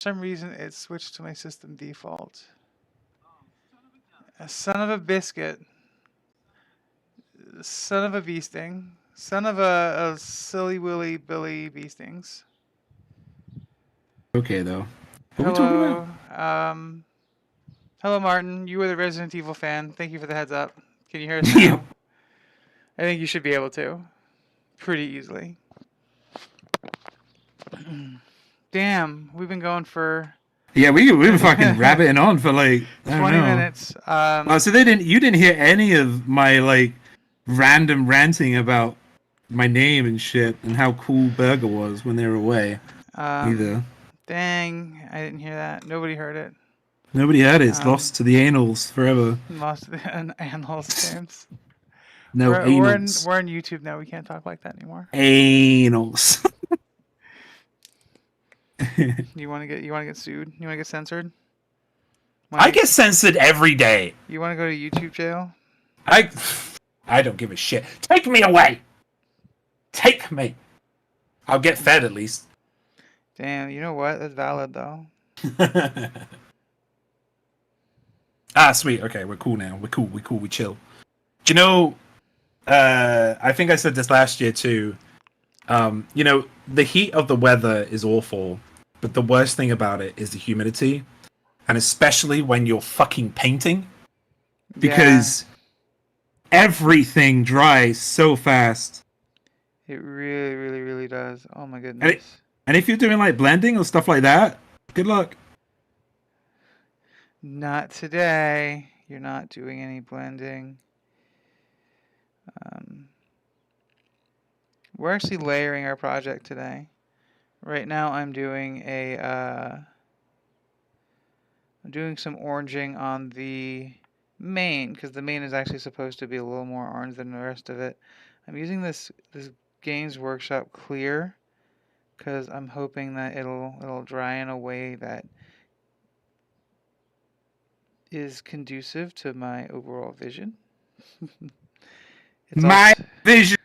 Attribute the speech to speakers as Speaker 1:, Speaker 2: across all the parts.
Speaker 1: some reason it switched to my system default. A son of a biscuit. Son of a bee sting. Son of a silly willy billy bee stings.
Speaker 2: Okay, though. What are we talking
Speaker 1: Hello.
Speaker 2: about?
Speaker 1: Hello, Martin. You were the Resident Evil fan. Thank you for the heads up. Can you hear us now? I think you should be able to. Pretty easily. Damn, we've been going for...
Speaker 2: Yeah, we were fucking rabbiting on for like
Speaker 1: 20 minutes.
Speaker 2: Oh, so you didn't hear any of my like random ranting about my name and shit and how cool Burger was when they were away. Either.
Speaker 1: Dang, I didn't hear that. Nobody heard it.
Speaker 2: Nobody heard it. It's lost to the annals forever.
Speaker 1: Lost to the annals, James.
Speaker 2: No, annals.
Speaker 1: We're on YouTube now. We can't talk like that anymore.
Speaker 2: Annals.
Speaker 1: You want to get sued? You want to get censored?
Speaker 3: I get censored every day.
Speaker 1: You want to go to YouTube jail?
Speaker 3: I don't give a shit. Take me away. Take me. I'll get fed at least.
Speaker 1: Damn, you know what? That's valid though.
Speaker 3: Sweet. Okay, we're cool now. We're cool. We chill. Do you know? I think I said this last year too. You know, the heat of the weather is awful, but the worst thing about it is the humidity, and especially when you're fucking painting, because everything dries so fast.
Speaker 1: It really, really, really does. Oh my goodness.
Speaker 2: And if you're doing like blending or stuff like that, good luck.
Speaker 1: Not today. You're not doing any blending. We're actually layering our project today. Right now I'm doing some oranging on the main, because the main is actually supposed to be a little more orange than the rest of it. I'm using this Games Workshop clear because I'm hoping that it'll dry in a way that is conducive to my overall vision.
Speaker 2: Vision.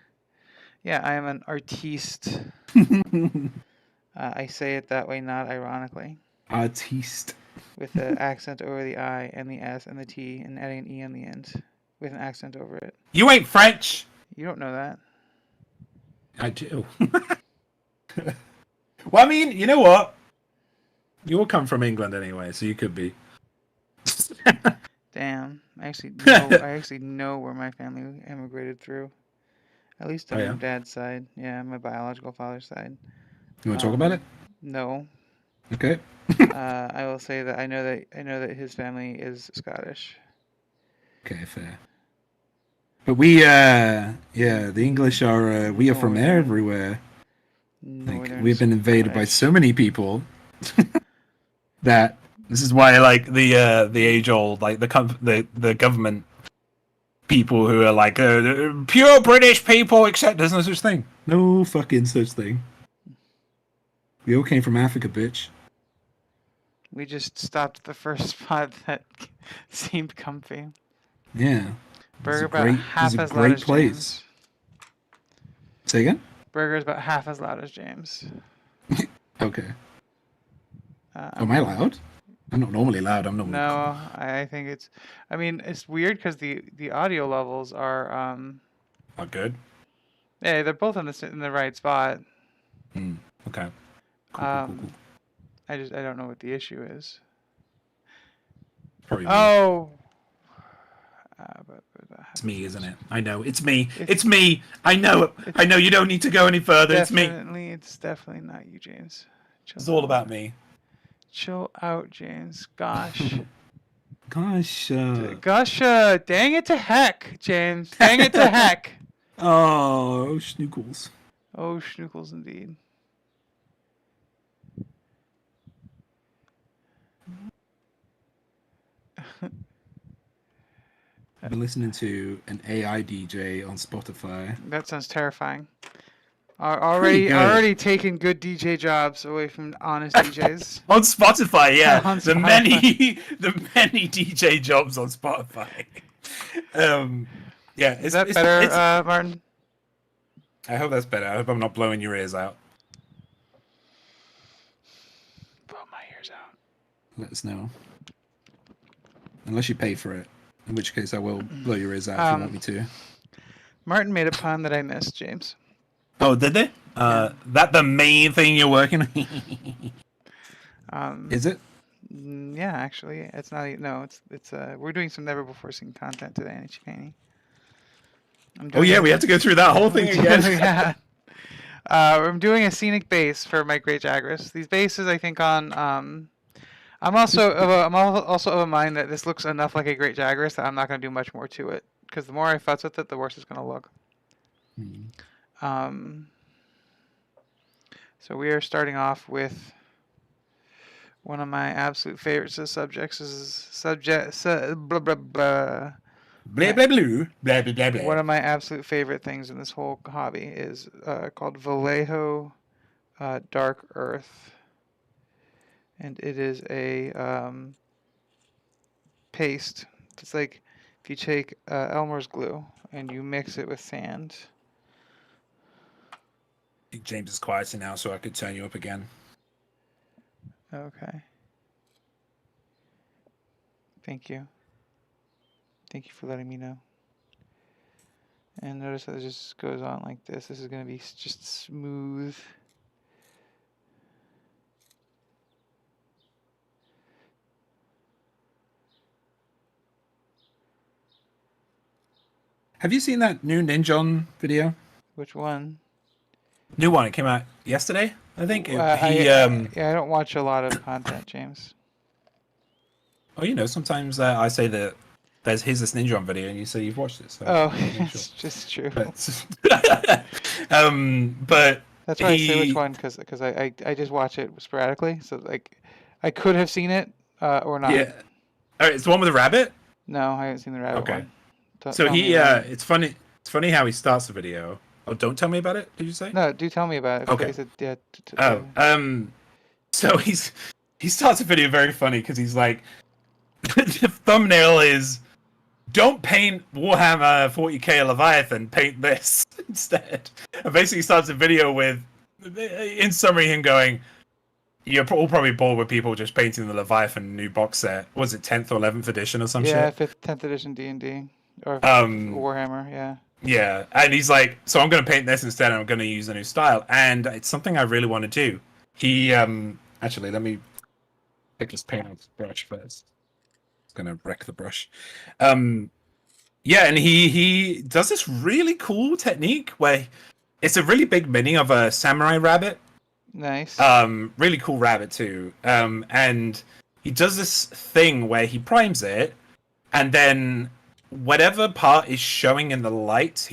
Speaker 1: Yeah, I am an artiste. I say it that way, not ironically.
Speaker 2: Artiste.
Speaker 1: With the accent over the I and the S and the T and adding an E on the end with an accent over it.
Speaker 3: You ain't French.
Speaker 1: You don't know that.
Speaker 3: I do. Well, I mean, you know what? You will come from England anyway, so you could be.
Speaker 1: Damn, I actually know where my family immigrated through. At least on my dad's side. Yeah, my biological father's side.
Speaker 2: You want to talk about it?
Speaker 1: No.
Speaker 2: Okay.
Speaker 1: I will say that I know that his family is Scottish.
Speaker 2: Okay, fair. But we, the English are, we are from everywhere. Like, we've been invaded by so many people that
Speaker 3: this is why, like, the age-old, like, the government people who are like, pure British people, except there's no such thing.
Speaker 2: No fucking such thing. We all came from Africa, bitch.
Speaker 1: We just stopped at the first spot that seemed comfy.
Speaker 2: Yeah.
Speaker 1: Burger about half as loud as James.
Speaker 2: Say again?
Speaker 1: Burger's about half as loud as James.
Speaker 2: Okay. Am I loud? I'm not normally loud. I'm normally
Speaker 1: No, I think it's... I mean, it's weird because the audio levels are
Speaker 3: good.
Speaker 1: Yeah, they're both in the right spot.
Speaker 3: Okay.
Speaker 1: Cool. I don't know what the issue is.
Speaker 3: Probably me.
Speaker 1: Oh.
Speaker 3: It's me, isn't it? I know. It's me. It's me. I know. I know. You don't need to go any further. It's me.
Speaker 1: It's definitely not you, James.
Speaker 3: It's all about me.
Speaker 1: Chill out, James. Gosh.
Speaker 2: Gosh.
Speaker 1: Dang it to heck, James. Dang it to heck.
Speaker 2: Oh, schnookles.
Speaker 1: Oh, schnookles indeed.
Speaker 2: I've been listening to an AI DJ on Spotify.
Speaker 1: That sounds terrifying. Already taking good DJ jobs away from honest DJs.
Speaker 3: On Spotify, yeah.
Speaker 1: On
Speaker 3: the many DJ jobs on Spotify. Yeah.
Speaker 1: Is that better, Martin?
Speaker 3: I hope that's better. I hope I'm not blowing your ears out.
Speaker 1: Blow my ears
Speaker 2: let us know. Unless you pay for it, in which case I will blow your ears out if you want me to.
Speaker 1: Martin made a pun that I missed, James.
Speaker 3: Oh, did they?
Speaker 1: Yeah.
Speaker 3: That the main thing you're working on?
Speaker 2: Is it?
Speaker 1: Yeah, actually, it's not. No, it's. We're doing some never before seen content today in Painty.
Speaker 3: Oh yeah, we have to go through that whole thing again.
Speaker 1: Yeah. I'm doing a scenic base for my Great Jagras. These bases, I think, on. I'm also of a mind that this looks enough like a Great Jagras that I'm not going to do much more to it, because the more I futz with it, the worse it's going to look. So we are starting off with one of my absolute favorites as subjects blah blah blah.
Speaker 3: Blah blah blue, blah blah blah blah.
Speaker 1: One of my absolute favorite things in this whole hobby is called Vallejo Dark Earth, and it is a paste. It's like if you take Elmer's glue and you mix it with sand.
Speaker 3: I think James is quieter now, so I could turn you up again.
Speaker 1: Okay. Thank you. Thank you for letting me know. And notice that it just goes on like this. This is going to be just smooth.
Speaker 3: Have you seen that new Ninjon video?
Speaker 1: Which one?
Speaker 3: New one. It came out yesterday, I think.
Speaker 1: Yeah, I don't watch a lot of content, James.
Speaker 3: Oh, you know, sometimes I say that here's this Ninjon video, and you say you've watched it. So
Speaker 1: oh, it's just true.
Speaker 3: But
Speaker 1: that's why I say which one, because I just watch it sporadically. So like, I could have seen it or not.
Speaker 3: Yeah. All right, it's the one with the rabbit.
Speaker 1: No, I haven't seen the rabbit
Speaker 3: Okay.
Speaker 1: one.
Speaker 3: So it's funny. It's funny how he starts the video. Oh, don't tell me about it. Did you say?
Speaker 1: No, do tell me about it.
Speaker 3: Okay.
Speaker 1: Said, yeah,
Speaker 3: So he starts a video very funny because he's like, the thumbnail is, don't paint Warhammer 40k Leviathan, paint this instead. And basically starts a video with, in summary, him going, you're all probably bored with people just painting the Leviathan new box set. Was it 10th or 11th edition or some shit?
Speaker 1: Yeah, 10th edition D&D. Or Warhammer, yeah.
Speaker 3: Yeah, and he's like, so I'm going to paint this instead, and I'm going to use a new style. And it's something I really want to do. He, actually, let me pick this paint off the brush first. It's going to wreck the brush. Yeah, and he does this really cool technique where it's a really big mini of a samurai rabbit.
Speaker 1: Nice.
Speaker 3: Really cool rabbit too. And he does this thing where he primes it, and then whatever part is showing in the light,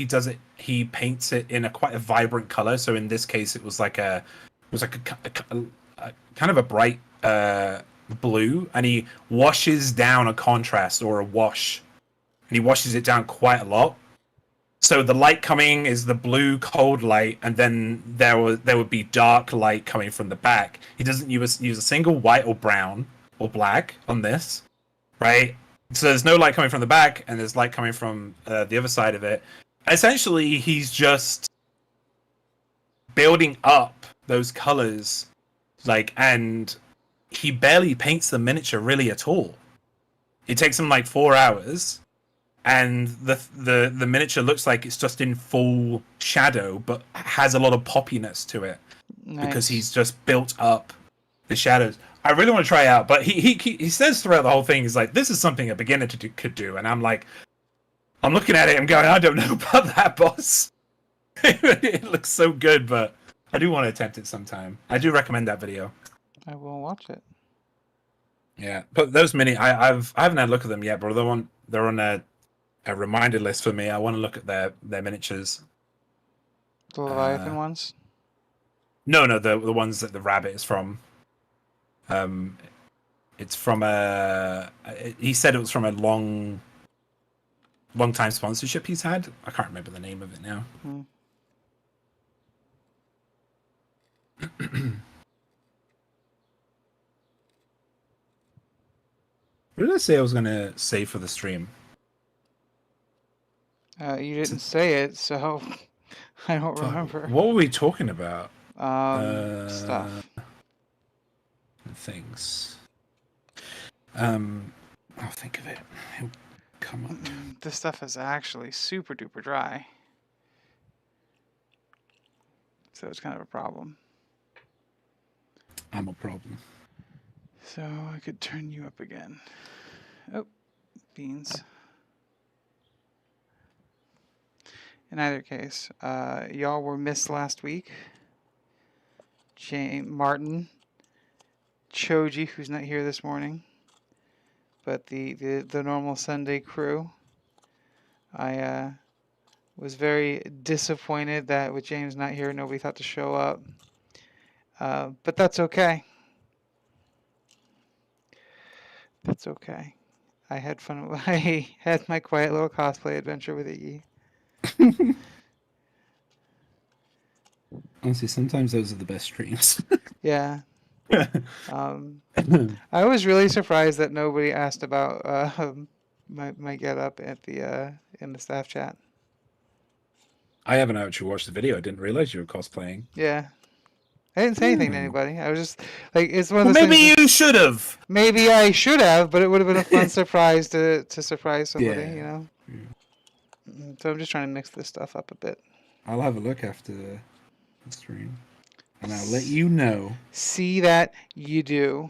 Speaker 3: he paints it in quite a vibrant color. So in this case, it was like a kind of a bright blue, and he washes down a contrast or a wash, and he washes it down quite a lot. So the light coming is the blue cold light, and then there would be dark light coming from the back. He doesn't use a single white or brown or black on this, right? So there's no light coming from the back, and there's light coming from the other side of it. Essentially, he's just building up those colors, and he barely paints the miniature really at all. It takes him like 4 hours, and the miniature looks like it's just in full shadow, but has a lot of poppiness to it. Nice. Because he's just built up the shadows. I really want to try it out, but he says throughout the whole thing, he's like, this is something a beginner could do, and I'm like, I'm looking at it, I'm going, I don't know about that, boss. It looks so good, but I do want to attempt it sometime. I do recommend that video.
Speaker 1: I will watch it.
Speaker 3: Yeah, but those I haven't had a look at them yet, but they're on a reminder list for me. I want to look at their miniatures.
Speaker 1: The Leviathan ones?
Speaker 3: No, the ones that the rabbit is from. It's from he said it was from a long time sponsorship he's had. I can't remember the name of it now. What did I say I was going to say for the stream?
Speaker 1: You didn't say it, so I don't remember.
Speaker 3: What were we talking about?
Speaker 1: Stuff.
Speaker 3: Things.
Speaker 2: I'll think of it. It'll come up.
Speaker 1: This stuff is actually super duper dry. So it's kind of a problem.
Speaker 2: I'm a problem.
Speaker 1: So I could turn you up again. Oh, beans. In either case, y'all were missed last week. Martin, Choji, who's not here this morning, but the normal Sunday crew. I was very disappointed that with James not here, nobody thought to show up. But that's okay. That's okay. I had fun. I had my quiet little cosplay adventure with Iggy.
Speaker 2: Honestly, sometimes those are the best streams.
Speaker 1: Yeah. I was really surprised that nobody asked about my get up at the in the staff chat.
Speaker 3: I haven't actually watched the video. I didn't realize you were cosplaying.
Speaker 1: Yeah. I didn't say anything to anybody. I was just like, it's one of
Speaker 3: Well,
Speaker 1: those
Speaker 3: maybe
Speaker 1: things.
Speaker 3: you should have.
Speaker 1: Maybe I should have, but it would have been a fun surprise to surprise somebody,
Speaker 2: Yeah.
Speaker 1: you know. So I'm just trying to mix this stuff up a bit.
Speaker 2: I'll have a look after the stream, and I'll let you know.
Speaker 1: See that you do.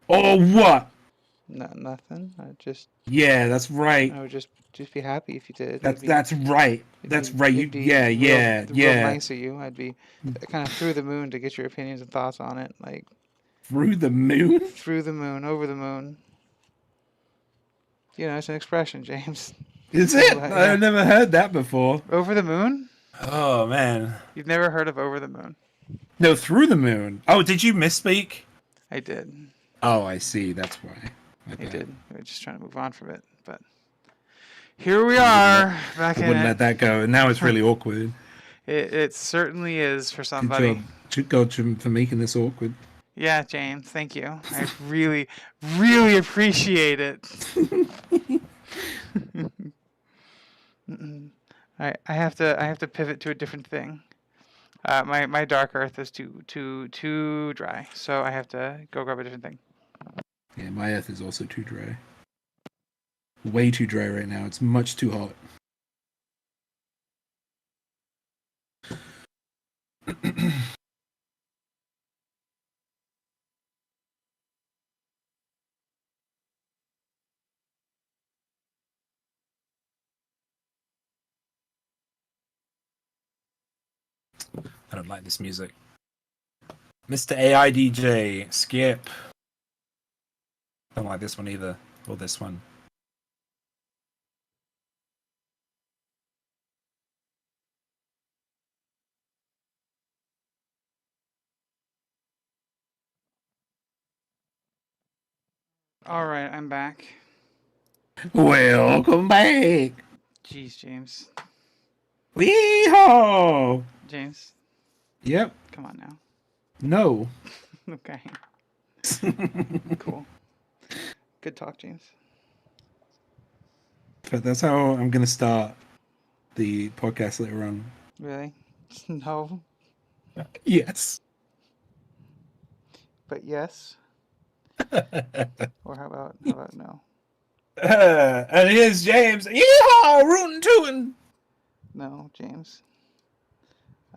Speaker 2: Oh, what?
Speaker 1: No, nothing.
Speaker 2: Yeah, that's right.
Speaker 1: I would just be happy if you did.
Speaker 2: That's right. That's right. Yeah.
Speaker 1: Real nice of you. I'd be kind of through the moon to get your opinions and thoughts on it. Like
Speaker 2: through the moon.
Speaker 1: Through the moon, over the moon. You know, it's an expression, James.
Speaker 2: Is it? I've never heard that before.
Speaker 1: Over the moon?
Speaker 3: Oh man.
Speaker 1: You've never heard of over the moon?
Speaker 2: No, through the moon.
Speaker 3: Oh, did you misspeak?
Speaker 1: I did.
Speaker 2: Oh, I see. That's why.
Speaker 1: I did. We're just trying to move on from it, but here we are back in it.
Speaker 2: Wouldn't let that go, and now it's really awkward.
Speaker 1: It certainly is for somebody.
Speaker 2: Good job for making this awkward.
Speaker 1: Yeah, James. Thank you. I really, really appreciate it. I have to pivot to a different thing. My dark earth is too dry, so I have to go grab a different thing.
Speaker 2: Yeah, my earth is also too dry. Way too dry right now. It's much too hot.
Speaker 3: I don't like this music. Mr. AI DJ, skip. Don't like this one either. Or this one.
Speaker 1: Alright, I'm back.
Speaker 2: Welcome back.
Speaker 1: Jeez, James.
Speaker 2: Wee-haw!
Speaker 1: James?
Speaker 2: Yep.
Speaker 1: Come on now.
Speaker 2: No.
Speaker 1: Okay. Cool. Good talk, James.
Speaker 2: But that's how I'm going to start the podcast later on.
Speaker 1: Really? No.
Speaker 2: Yes.
Speaker 1: But yes. Or how about no?
Speaker 3: And here's James. Yeehaw! Rootin' tootin'.
Speaker 1: No, James.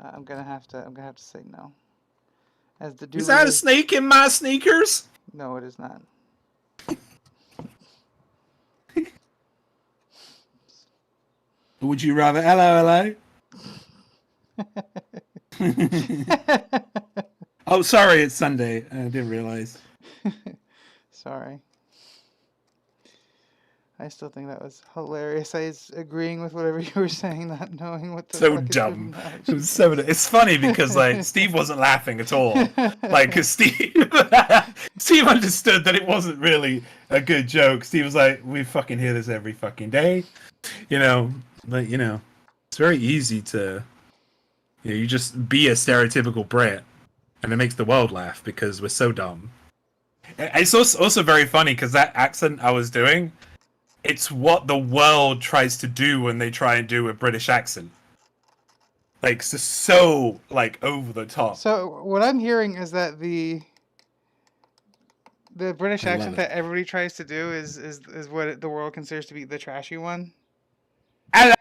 Speaker 1: I'm gonna have to say no. As the
Speaker 3: Is that a snake in my sneakers?
Speaker 1: No, it is not.
Speaker 2: Would you rather hello? Oh, sorry, it's Sunday. I didn't realize.
Speaker 1: Sorry. I still think that was hilarious. I was agreeing with whatever you were saying, not knowing what the
Speaker 3: So
Speaker 1: fuck
Speaker 3: dumb. It was so. It's funny because like Steve wasn't laughing at all. Like, cause Steve understood that it wasn't really a good joke. Steve was like, "We fucking hear this every fucking day," you know. But you know, it's very easy to, you just be a stereotypical Brit, and it makes the world laugh because we're so dumb. It's also very funny because that accent I was doing. It's what the world tries to do when they try and do a British accent. Like, so, like, over the top.
Speaker 1: So, what I'm hearing is that the The British
Speaker 2: I love
Speaker 1: accent
Speaker 2: it.
Speaker 1: that everybody tries to do is what the world considers to be the trashy one.
Speaker 3: Hello,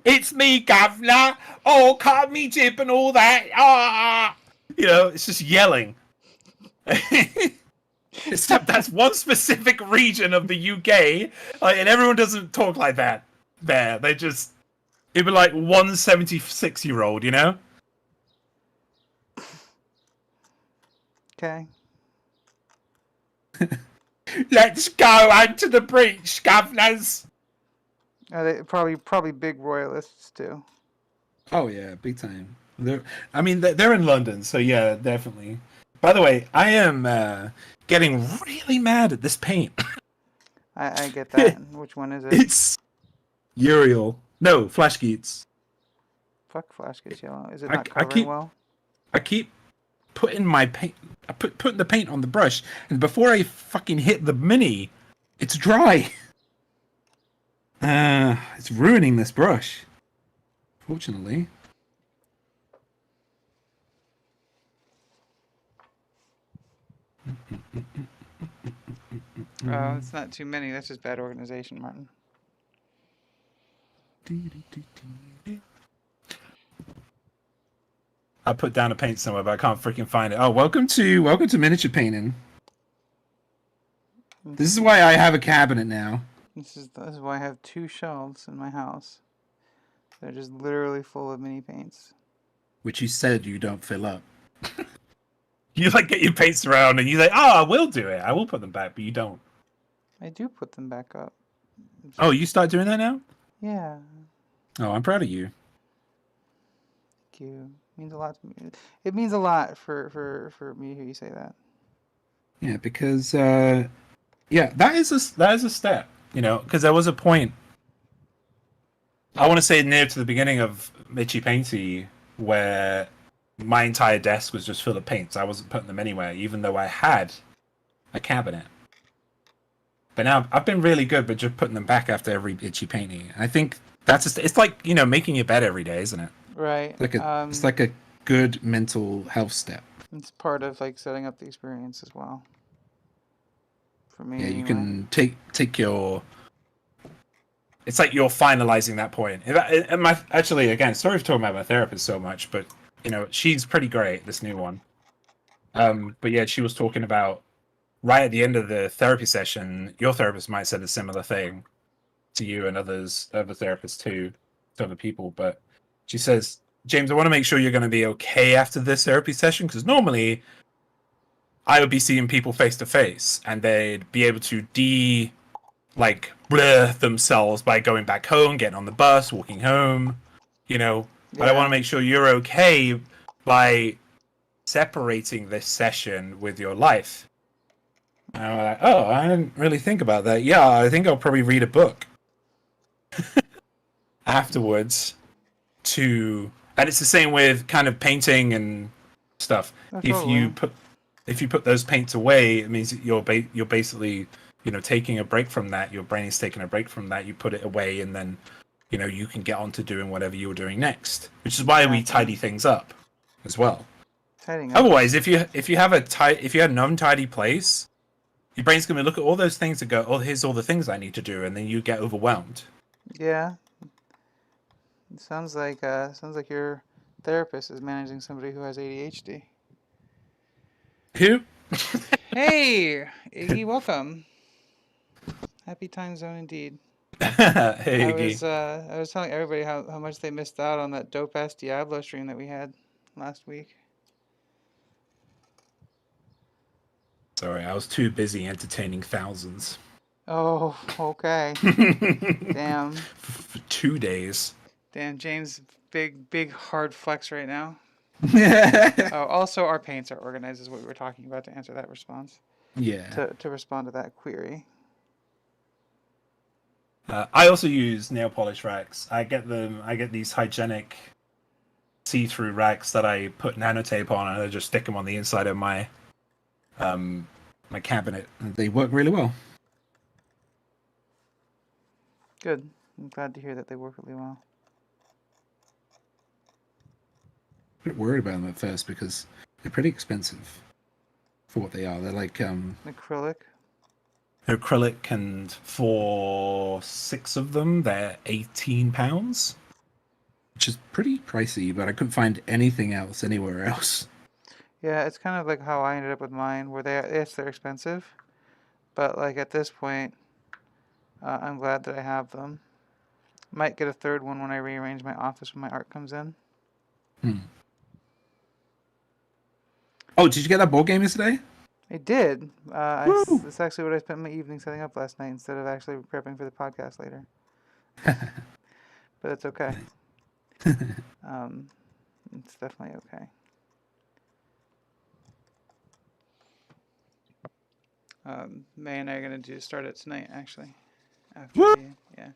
Speaker 3: it's me, governor. Oh, cut me jib and all that. Ah, you know, it's just yelling. Except that's one specific region of the UK, and everyone doesn't talk like that. There, they just it'd be like 176-year-old, you know.
Speaker 1: Okay.
Speaker 3: Let's go out to the breach, governors.
Speaker 1: They probably big royalists too.
Speaker 2: Oh yeah, big time.
Speaker 3: They're in London, so yeah, definitely. By the way, I am getting really mad at this paint.
Speaker 1: I get that. Which one is it?
Speaker 3: It's Uriel. No, Flash Geets.
Speaker 1: Fuck, Flash gets yellow. Is it
Speaker 3: I,
Speaker 1: not
Speaker 3: I
Speaker 1: covering
Speaker 3: keep
Speaker 1: well?
Speaker 3: I keep putting my paint. Putting the paint on the brush, and before I fucking hit the mini, it's dry. It's ruining this brush. Fortunately.
Speaker 1: It's not too many. That's just bad organization, Martin.
Speaker 3: I put down a paint somewhere, but I can't freaking find it. Oh, welcome
Speaker 2: Welcome to miniature painting. This is why I have a cabinet now.
Speaker 1: This is why I have 2 shelves in my house. They're just literally full of mini paints.
Speaker 2: Which you said you don't fill up.
Speaker 3: You like get your paints around, and you like, oh, I will do it. I will put them back, but you don't.
Speaker 1: I do put them back up.
Speaker 3: Oh, you start doing that now?
Speaker 1: Yeah.
Speaker 3: Oh, I'm proud of you.
Speaker 1: Thank you. It means a lot to me. It means a lot for me to hear you say that.
Speaker 2: Yeah, because
Speaker 3: Yeah, that is a step, you know, because there was a point. I want to say near to the beginning of Mitchy Painty where my entire desk was just full of paints. I wasn't putting them anywhere, even though I had a cabinet. But now I've been really good, but just putting them back after every itchy painting. I think it's like, you know, making your bed every day, isn't it?
Speaker 1: Right.
Speaker 2: It's like a good mental health step.
Speaker 1: It's part of like setting up the experience as well. For me,
Speaker 2: Yeah,
Speaker 1: anyway.
Speaker 2: you can take your.
Speaker 3: It's like you're finalizing that point. And actually, again, sorry for talking about my therapist so much, but you know, she's pretty great. This new one. But yeah, she was talking about right at the end of the therapy session. Your therapist might have said a similar thing to you and other therapists too, to other people. But she says, James, I want to make sure you're going to be okay after this therapy session, because normally I would be seeing people face to face, and they'd be able to blur themselves by going back home, getting on the bus, walking home, you know. But I want to make sure you're okay by separating this session with your life. And I'm like, oh, I didn't really think about that. Yeah, I think I'll probably read a book afterwards and it's the same with kind of painting and stuff. If you put those paints away, it means you're basically, you know, taking a break from that. Your brain is taking a break from that. You put it away, and then, you know, you can get on to doing whatever you were doing next. Which is why we tidy things up as well. Otherwise, if you have an untidy place, your brain's gonna look at all those things and go, "Oh, here's all the things I need to do," and then you get overwhelmed.
Speaker 1: Yeah. It sounds like your therapist is managing somebody who has ADHD.
Speaker 3: Who?
Speaker 1: Hey, Iggy, welcome. Happy time zone indeed.
Speaker 3: Hey, Iggy.
Speaker 1: I was telling everybody how much they missed out on that dope ass Diablo stream that we had last week.
Speaker 3: Sorry, I was too busy entertaining thousands.
Speaker 1: Oh, okay. Damn.
Speaker 3: For 2 days.
Speaker 1: Damn, James, big hard flex right now.
Speaker 2: Yeah.
Speaker 1: Oh, also our paints are organized is what we were talking about to answer that response.
Speaker 2: Yeah.
Speaker 1: To respond to that query.
Speaker 3: I also use nail polish racks. I get these hygienic see-through racks that I put nanotape on, and I just stick them on the inside of my my cabinet.
Speaker 2: They work really well.
Speaker 1: Good. I'm glad to hear that they work really well.
Speaker 2: I'm a bit worried about them at first because they're pretty expensive for what they are. They're like
Speaker 1: Acrylic.
Speaker 3: Acrylic, and for 6 of them, they're £18.
Speaker 2: which is pretty pricey, but I couldn't find anything else anywhere else.
Speaker 1: Yeah, it's kind of like how I ended up with mine, where they're expensive, but like at this point, I'm glad that I have them. Might get a third one when I rearrange my office when my art comes in.
Speaker 2: Hmm. Oh, did you get that board game yesterday?
Speaker 1: I did.
Speaker 2: Woo!
Speaker 1: That's actually what I spent my evening setting up last night instead of actually prepping for the podcast later. But it's okay. Um, it's definitely okay. May and I are gonna start it tonight, actually. After
Speaker 2: Woo!
Speaker 1: yeah.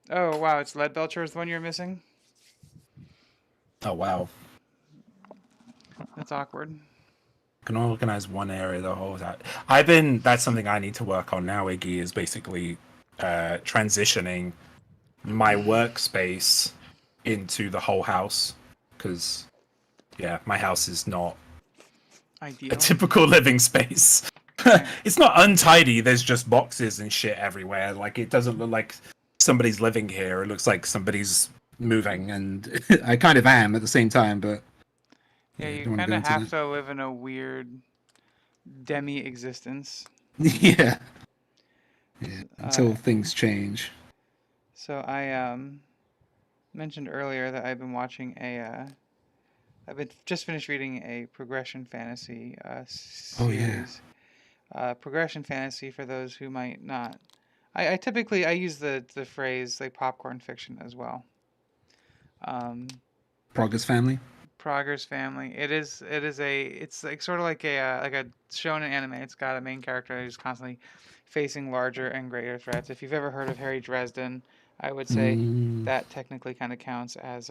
Speaker 1: Oh wow, it's Leadbelcher is the one you're missing.
Speaker 3: Oh, wow.
Speaker 1: That's awkward.
Speaker 3: Can organize one area the whole time. That's something I need to work on now, Iggy, is basically transitioning my workspace into the whole house. Because, yeah, my house is not
Speaker 1: Ideal.
Speaker 3: a typical living space. It's not untidy, there's just boxes and shit everywhere. Like, it doesn't look like somebody's living here. It looks like somebody's moving.
Speaker 2: And I kind of am at the same time, but
Speaker 1: Yeah, you
Speaker 2: don't want to
Speaker 1: kind
Speaker 2: go
Speaker 1: of
Speaker 2: into
Speaker 1: have
Speaker 2: that.
Speaker 1: to live in a weird demi-existence.
Speaker 2: Yeah. Until
Speaker 1: Uh,
Speaker 2: things change.
Speaker 1: so I mentioned earlier that I've been watching I've been just finished reading a progression fantasy
Speaker 2: Oh yeah.
Speaker 1: series. Progression fantasy, for those who might not. I typically I use the phrase like popcorn fiction as well. Um,
Speaker 2: Progress Family.
Speaker 1: Prager's family. It's like sort of like a shonen anime. It's got a main character who's constantly facing larger and greater threats. If you've ever heard of Harry Dresden, I would say
Speaker 2: Mm,
Speaker 1: that technically kind of counts as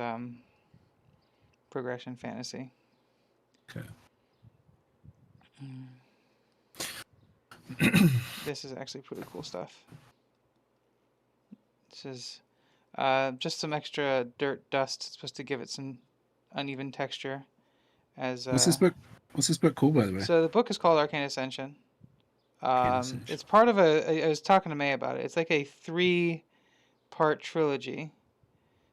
Speaker 1: progression fantasy.
Speaker 3: Okay.
Speaker 1: This is actually pretty cool stuff. This is just some extra dirt dust. It's supposed to give it some uneven texture. As
Speaker 2: what's this book? What's this book called, by the way?
Speaker 1: So the book is called Arcane Ascension.
Speaker 2: Innocent.
Speaker 1: It's part of I was talking to May about it. It's like a 3-part trilogy.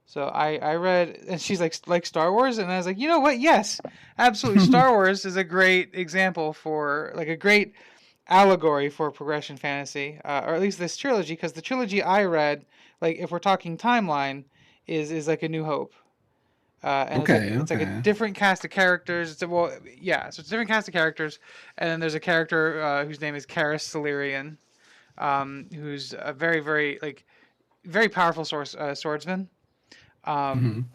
Speaker 1: So I read, and she's like Star Wars, and I was like, you know what? Yes, absolutely. Star Wars is a great example for like a great allegory for progression fantasy, or at least this trilogy, because the trilogy I read, like if we're talking timeline, is like A New Hope. And
Speaker 2: Okay,
Speaker 1: it's like a
Speaker 2: okay.
Speaker 1: different cast of characters. Yeah, so it's a different cast of characters, and then there's a character whose name is Karis Salarian, who's a very like very powerful swordsman,
Speaker 2: Hmm.
Speaker 1: um,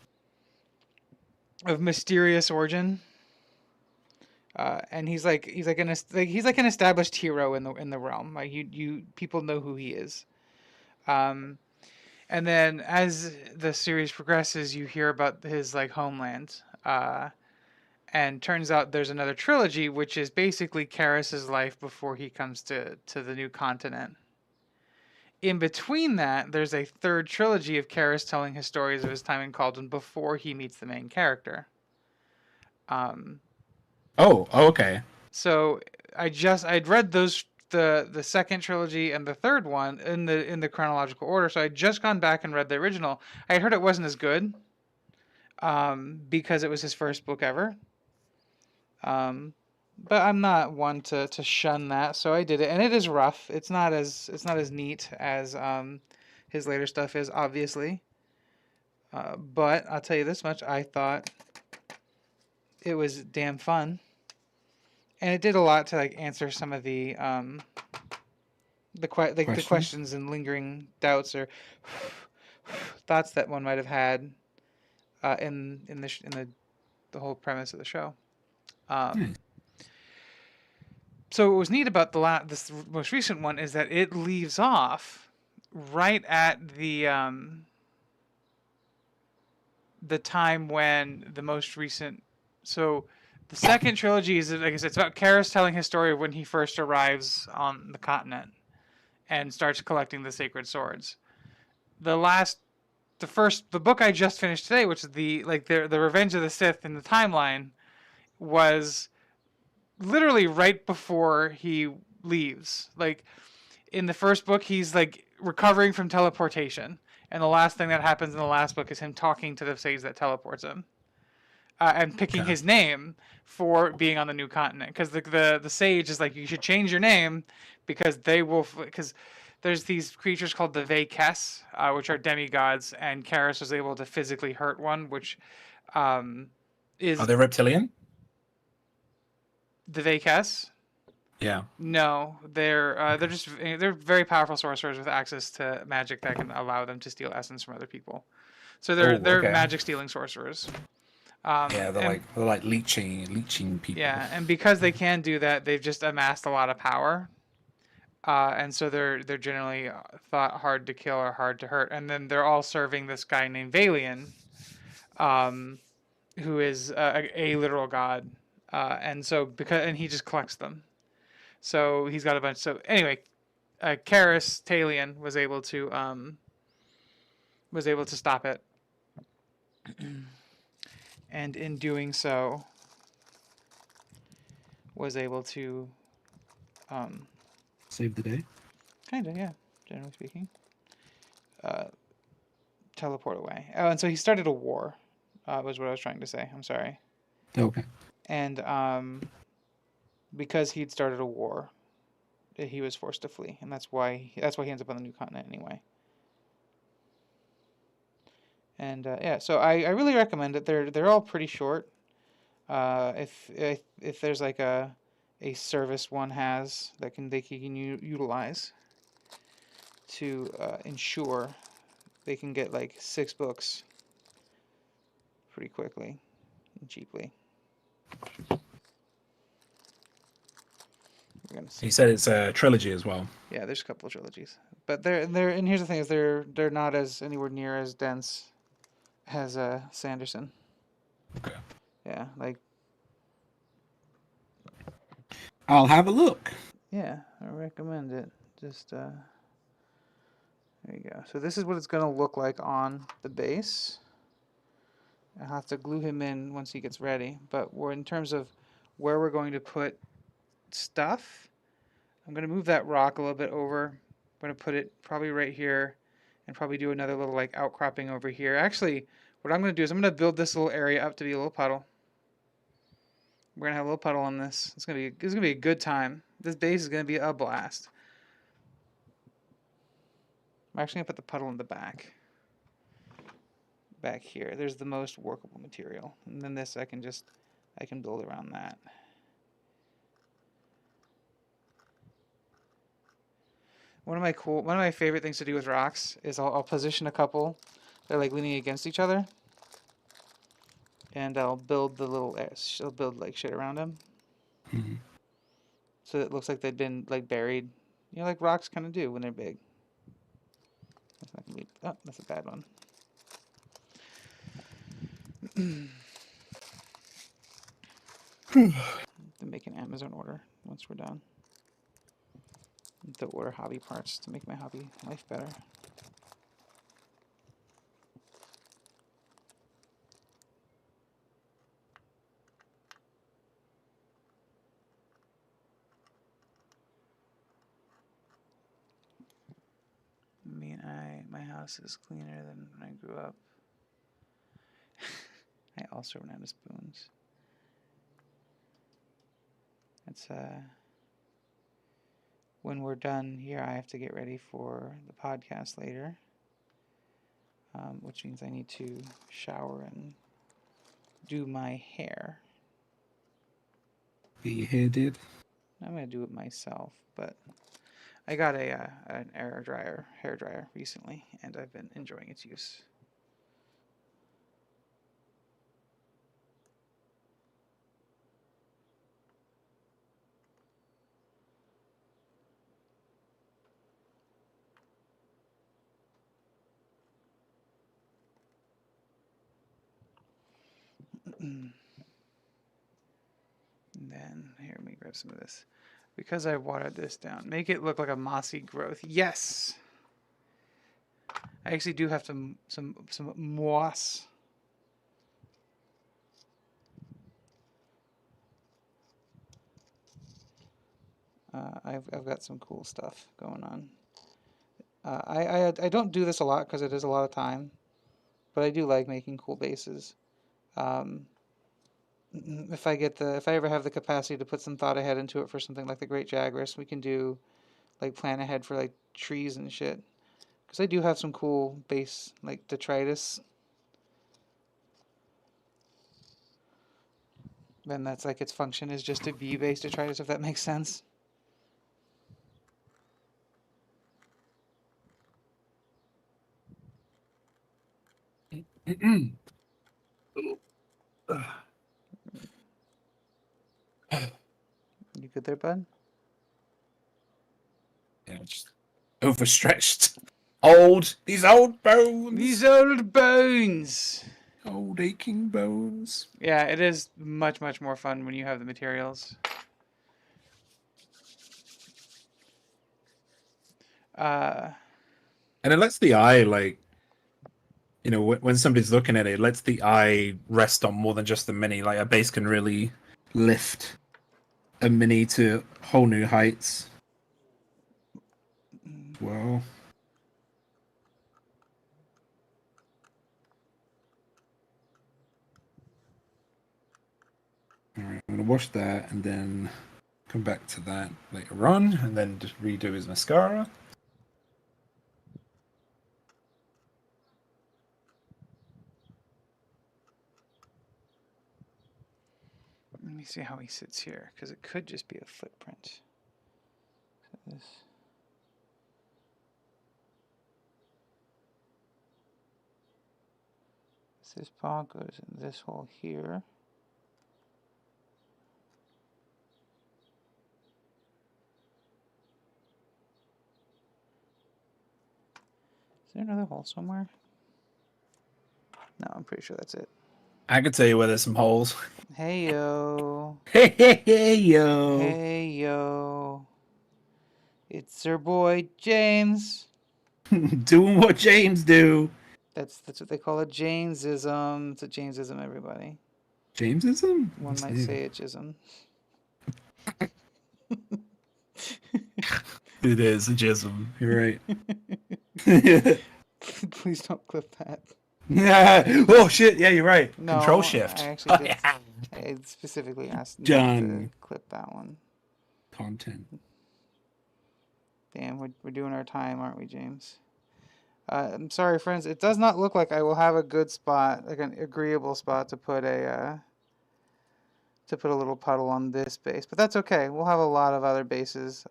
Speaker 1: of mysterious origin, and he's like an established hero in the realm. Like you people know who he is. Um, and then as the series progresses, you hear about his like homeland. And turns out there's another trilogy, which is basically Karras's life before he comes to the new continent. In between that, there's a third trilogy of Karras telling his stories of his time in Cauldron before he meets the main character. Um,
Speaker 3: Oh, okay.
Speaker 1: so I'd read the second trilogy and the third one in the chronological order. So I'd just gone back and read the original. I had heard it wasn't as good, because it was his first book ever. Um, but I'm not one to shun that, so I did it, and it is rough. It's not as neat as his later stuff is, obviously. But I'll tell you this much: I thought it was damn fun, and it did a lot to like answer some of the
Speaker 2: Questions?
Speaker 1: questions and lingering doubts or thoughts that one might have had in the whole premise of the show.
Speaker 2: Hmm.
Speaker 1: Um, So what was neat about this most recent one is that it leaves off right at the time when the most recent. So the second trilogy is, like I said, it's about Karras telling his story of when he first arrives on the continent and starts collecting the sacred swords. The last the book I just finished today, which is the Revenge of the Sith in the timeline, was literally right before he leaves. Like in the first book, he's like recovering from teleportation, and the last thing that happens in the last book is him talking to the sage that teleports him, and picking his name for being on the new continent. Because the sage is like, you should change your name because they will. Because there's these creatures called the Vaykes, which are demigods, and Karis was able to physically hurt one, which is.
Speaker 3: Are they reptilian?
Speaker 1: The Vaykes?
Speaker 3: Yeah.
Speaker 1: No, they're very powerful sorcerers with access to magic that can allow them to steal essence from other people. So they're magic stealing sorcerers.
Speaker 3: Yeah, they're like leeching people.
Speaker 1: Yeah, and because they can do that, they've just amassed a lot of power, and so they're generally thought hard to kill or hard to hurt. And then they're all serving this guy named Valian, who is a literal god, and he just collects them. So he's got a bunch. So anyway, Karis Talion was able to stop it, and in doing so, was able to
Speaker 2: save the day.
Speaker 1: Kind of, yeah. Generally speaking, teleport away. Oh, and so he started a war. Was what I was trying to say. I'm sorry.
Speaker 2: Okay.
Speaker 1: And because he'd started a war, he was forced to flee, and that's why he ends up on the new continent anyway. And yeah, so I really recommend it. They're all pretty short. If there's like a service one has that they can utilize to ensure they can get like 6 books pretty quickly and cheaply.
Speaker 3: He said it's a trilogy as well.
Speaker 1: Yeah, there's a couple of trilogies, but they're and here's the thing: is they're not as anywhere near as dense as Sanderson.
Speaker 3: Okay.
Speaker 1: Yeah, like.
Speaker 2: I'll have a look.
Speaker 1: Yeah, I recommend it. Just there you go. So this is what it's gonna look like on the base. I'll have to glue him in once he gets ready. But we're in terms of where we're going to put stuff. I'm gonna move that rock a little bit over. I'm gonna put it probably right here, and probably do another little like outcropping over here. Actually, what I'm gonna do is I'm gonna build this little area up to be a little puddle. We're gonna have a little puddle on this. It's gonna be a good time. This base is gonna be a blast. I'm actually gonna put the puddle in the back here. There's the most workable material, and then this I can build around that. One of my favorite things to do with rocks is I'll position a couple. They're like leaning against each other, and I'll build I'll build like shit around them, so it looks like they've been like buried. You know, like rocks kind of do when they're big. That's not gonna be. Oh, that's a bad one. To make an Amazon order once we're done. To order hobby parts to make my hobby life better. My house is cleaner than when I grew up. I also ran out of spoons. It's when we're done here, I have to get ready for the podcast later, which means I need to shower and do my hair.
Speaker 2: Get your hair did?
Speaker 1: I'm gonna do it myself, but I got an hair dryer recently, and I've been enjoying its use. And then here, let me grab some of this. Because I watered this down, make it look like a mossy growth. Yes! I actually do have some moss. I've got some cool stuff going on. I don't do this a lot because it is a lot of time, but I do like making cool bases. Um, if I ever have the capacity to put some thought ahead into it for something like the Great Jagras, we can do like plan ahead for like trees and shit. Because I do have some cool base like detritus. And that's like its function is just to be base detritus, if that makes sense.
Speaker 3: You
Speaker 1: You good there, bud?
Speaker 3: Yeah, just overstretched. These old bones.
Speaker 1: These old bones.
Speaker 3: Old aching bones.
Speaker 1: Yeah, it is much more fun when you have the materials.
Speaker 3: And it lets the eye, like, you know, when somebody's looking at it, it lets the eye rest on more than just the mini. Like, a base can really lift a mini to whole new heights. Well. Alright, I'm going to wash that and then come back to that later on and then just redo his mascara.
Speaker 1: Let me see how he sits here, because it could just be a footprint. So this paw goes in this hole here. Is there another hole somewhere? No, I'm pretty sure that's it.
Speaker 3: I can tell you where there's some holes.
Speaker 1: Hey yo.
Speaker 3: Hey yo.
Speaker 1: Hey yo. It's our boy James.
Speaker 2: Doing what James do.
Speaker 1: That's what they call a Jamesism. It's a Jamesism, everybody.
Speaker 2: Jamesism?
Speaker 1: One might say a jism.
Speaker 3: It is a jism.
Speaker 2: You're right.
Speaker 1: Please don't clip that.
Speaker 3: Oh shit! Yeah, you're right.
Speaker 1: No,
Speaker 3: Control Shift.
Speaker 1: I actually did. I specifically asked not
Speaker 2: Done.
Speaker 1: to clip that one.
Speaker 2: Content.
Speaker 1: Damn, we're doing our time, aren't we, James? I'm sorry, friends. It does not look like I will have a good spot, like an agreeable spot to put a little puddle on this base, but that's okay. We'll have a lot of other bases.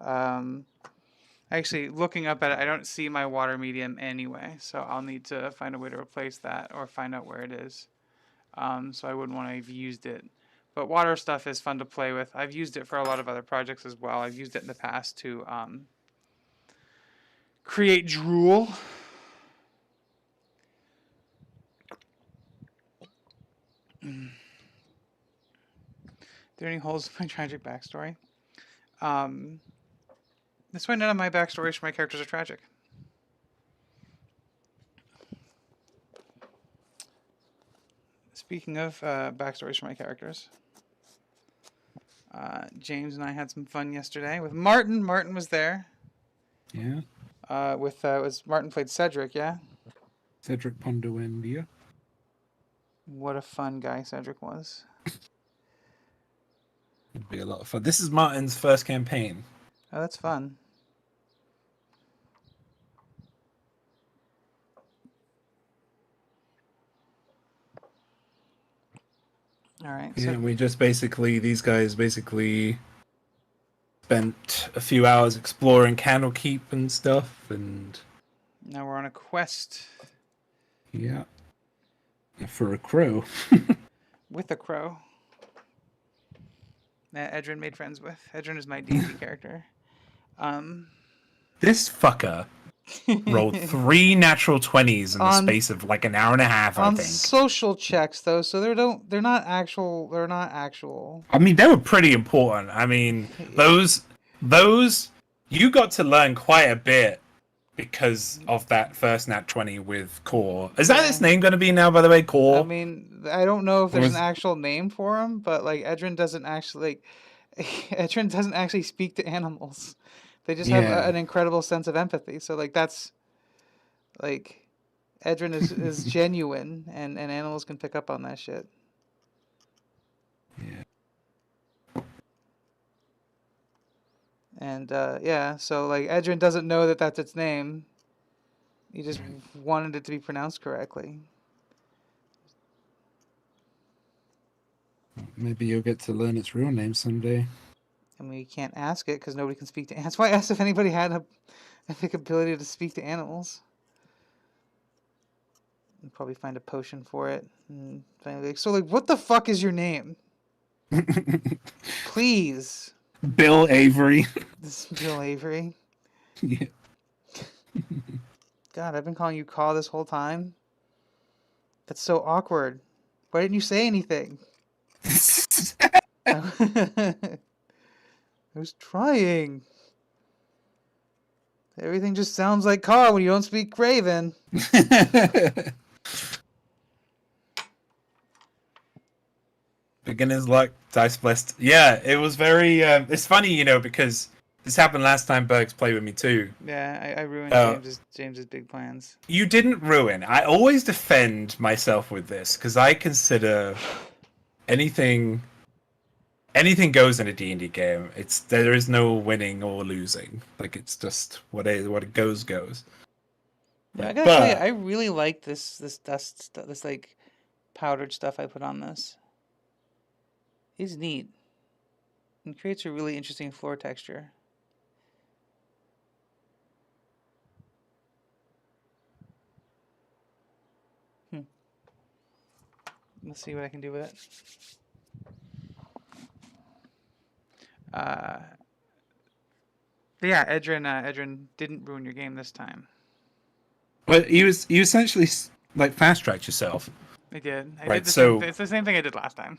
Speaker 1: Actually, looking up at it, I don't see my water medium anyway, so I'll need to find a way to replace that or find out where it is. So I wouldn't want to have used it. But water stuff is fun to play with. I've used it for a lot of other projects as well. I've used it in the past to create drool. Are there any holes in my tragic backstory? That's why none of my backstories for my characters are tragic. Speaking of backstories for my characters, James and I had some fun yesterday with Martin. Martin was there.
Speaker 2: Yeah.
Speaker 1: Was Martin played Cedric, yeah?
Speaker 2: Cedric Pondoendia.
Speaker 1: What a fun guy Cedric was.
Speaker 3: It'd be a lot of fun. This is Martin's first campaign.
Speaker 1: Oh, that's fun. All right.
Speaker 3: Yeah, we just these guys basically spent a few hours exploring Candlekeep and stuff, and
Speaker 1: now we're on a quest.
Speaker 2: Yeah. For a crow.
Speaker 1: With a crow. That Edrin made friends with. Edrin is my D&D character.
Speaker 3: This fucker rolled 3 natural 20s in the space of like an hour and a half, I think.
Speaker 1: On social checks, though, so they're not actual. They're not actual.
Speaker 3: I mean, they were pretty important. I mean, those you got to learn quite a bit because of that first nat 20 with Core. Is that his
Speaker 1: Yeah.
Speaker 3: name going to be now, by the way,
Speaker 1: I
Speaker 3: Core?
Speaker 1: mean, I don't know if
Speaker 3: Or
Speaker 1: there's an
Speaker 3: is...
Speaker 1: actual name for him, but like Edrin doesn't actually Edrin doesn't actually speak to animals. They just have
Speaker 2: Yeah.
Speaker 1: an incredible sense of empathy. So like that's like Edrin is genuine, and animals can pick up on that shit.
Speaker 2: Yeah.
Speaker 1: And yeah, so like Edrin doesn't know that that's its name. He just
Speaker 2: Right.
Speaker 1: wanted it to be pronounced correctly.
Speaker 2: Maybe you'll get to learn its real name someday.
Speaker 1: I mean, you can't ask it because nobody can speak to. That's why I asked if anybody had a ability to speak to animals. And probably find a potion for it. And finally, like, so like, what the fuck is your name? Please,
Speaker 2: Bill Avery.
Speaker 1: this is Bill Avery.
Speaker 2: Yeah.
Speaker 1: God, I've been calling you Caw this whole time. That's so awkward. Why didn't you say anything? I was trying. Everything just sounds like Caw when you don't speak Raven.
Speaker 3: Beginner's luck, dice blessed. Yeah, it was very. It's funny, because this happened last time Bergs played with me too.
Speaker 1: Yeah, I ruined
Speaker 3: Uh,
Speaker 1: James's big plans.
Speaker 3: you didn't ruin. I always defend myself with this because I consider anything goes in a D&D game. There is no winning or losing. Like it's just what it goes.
Speaker 1: Yeah, I
Speaker 3: Right?
Speaker 1: gotta tell you, I really like this dust, this like powdered stuff I put on this. It's neat. It creates a really interesting floor texture. Let's see what I can do with it. But yeah, Edrin didn't ruin your game this time.
Speaker 3: But you essentially like fast tracked yourself.
Speaker 1: I did.
Speaker 3: Right,
Speaker 1: It's the same thing I did last time.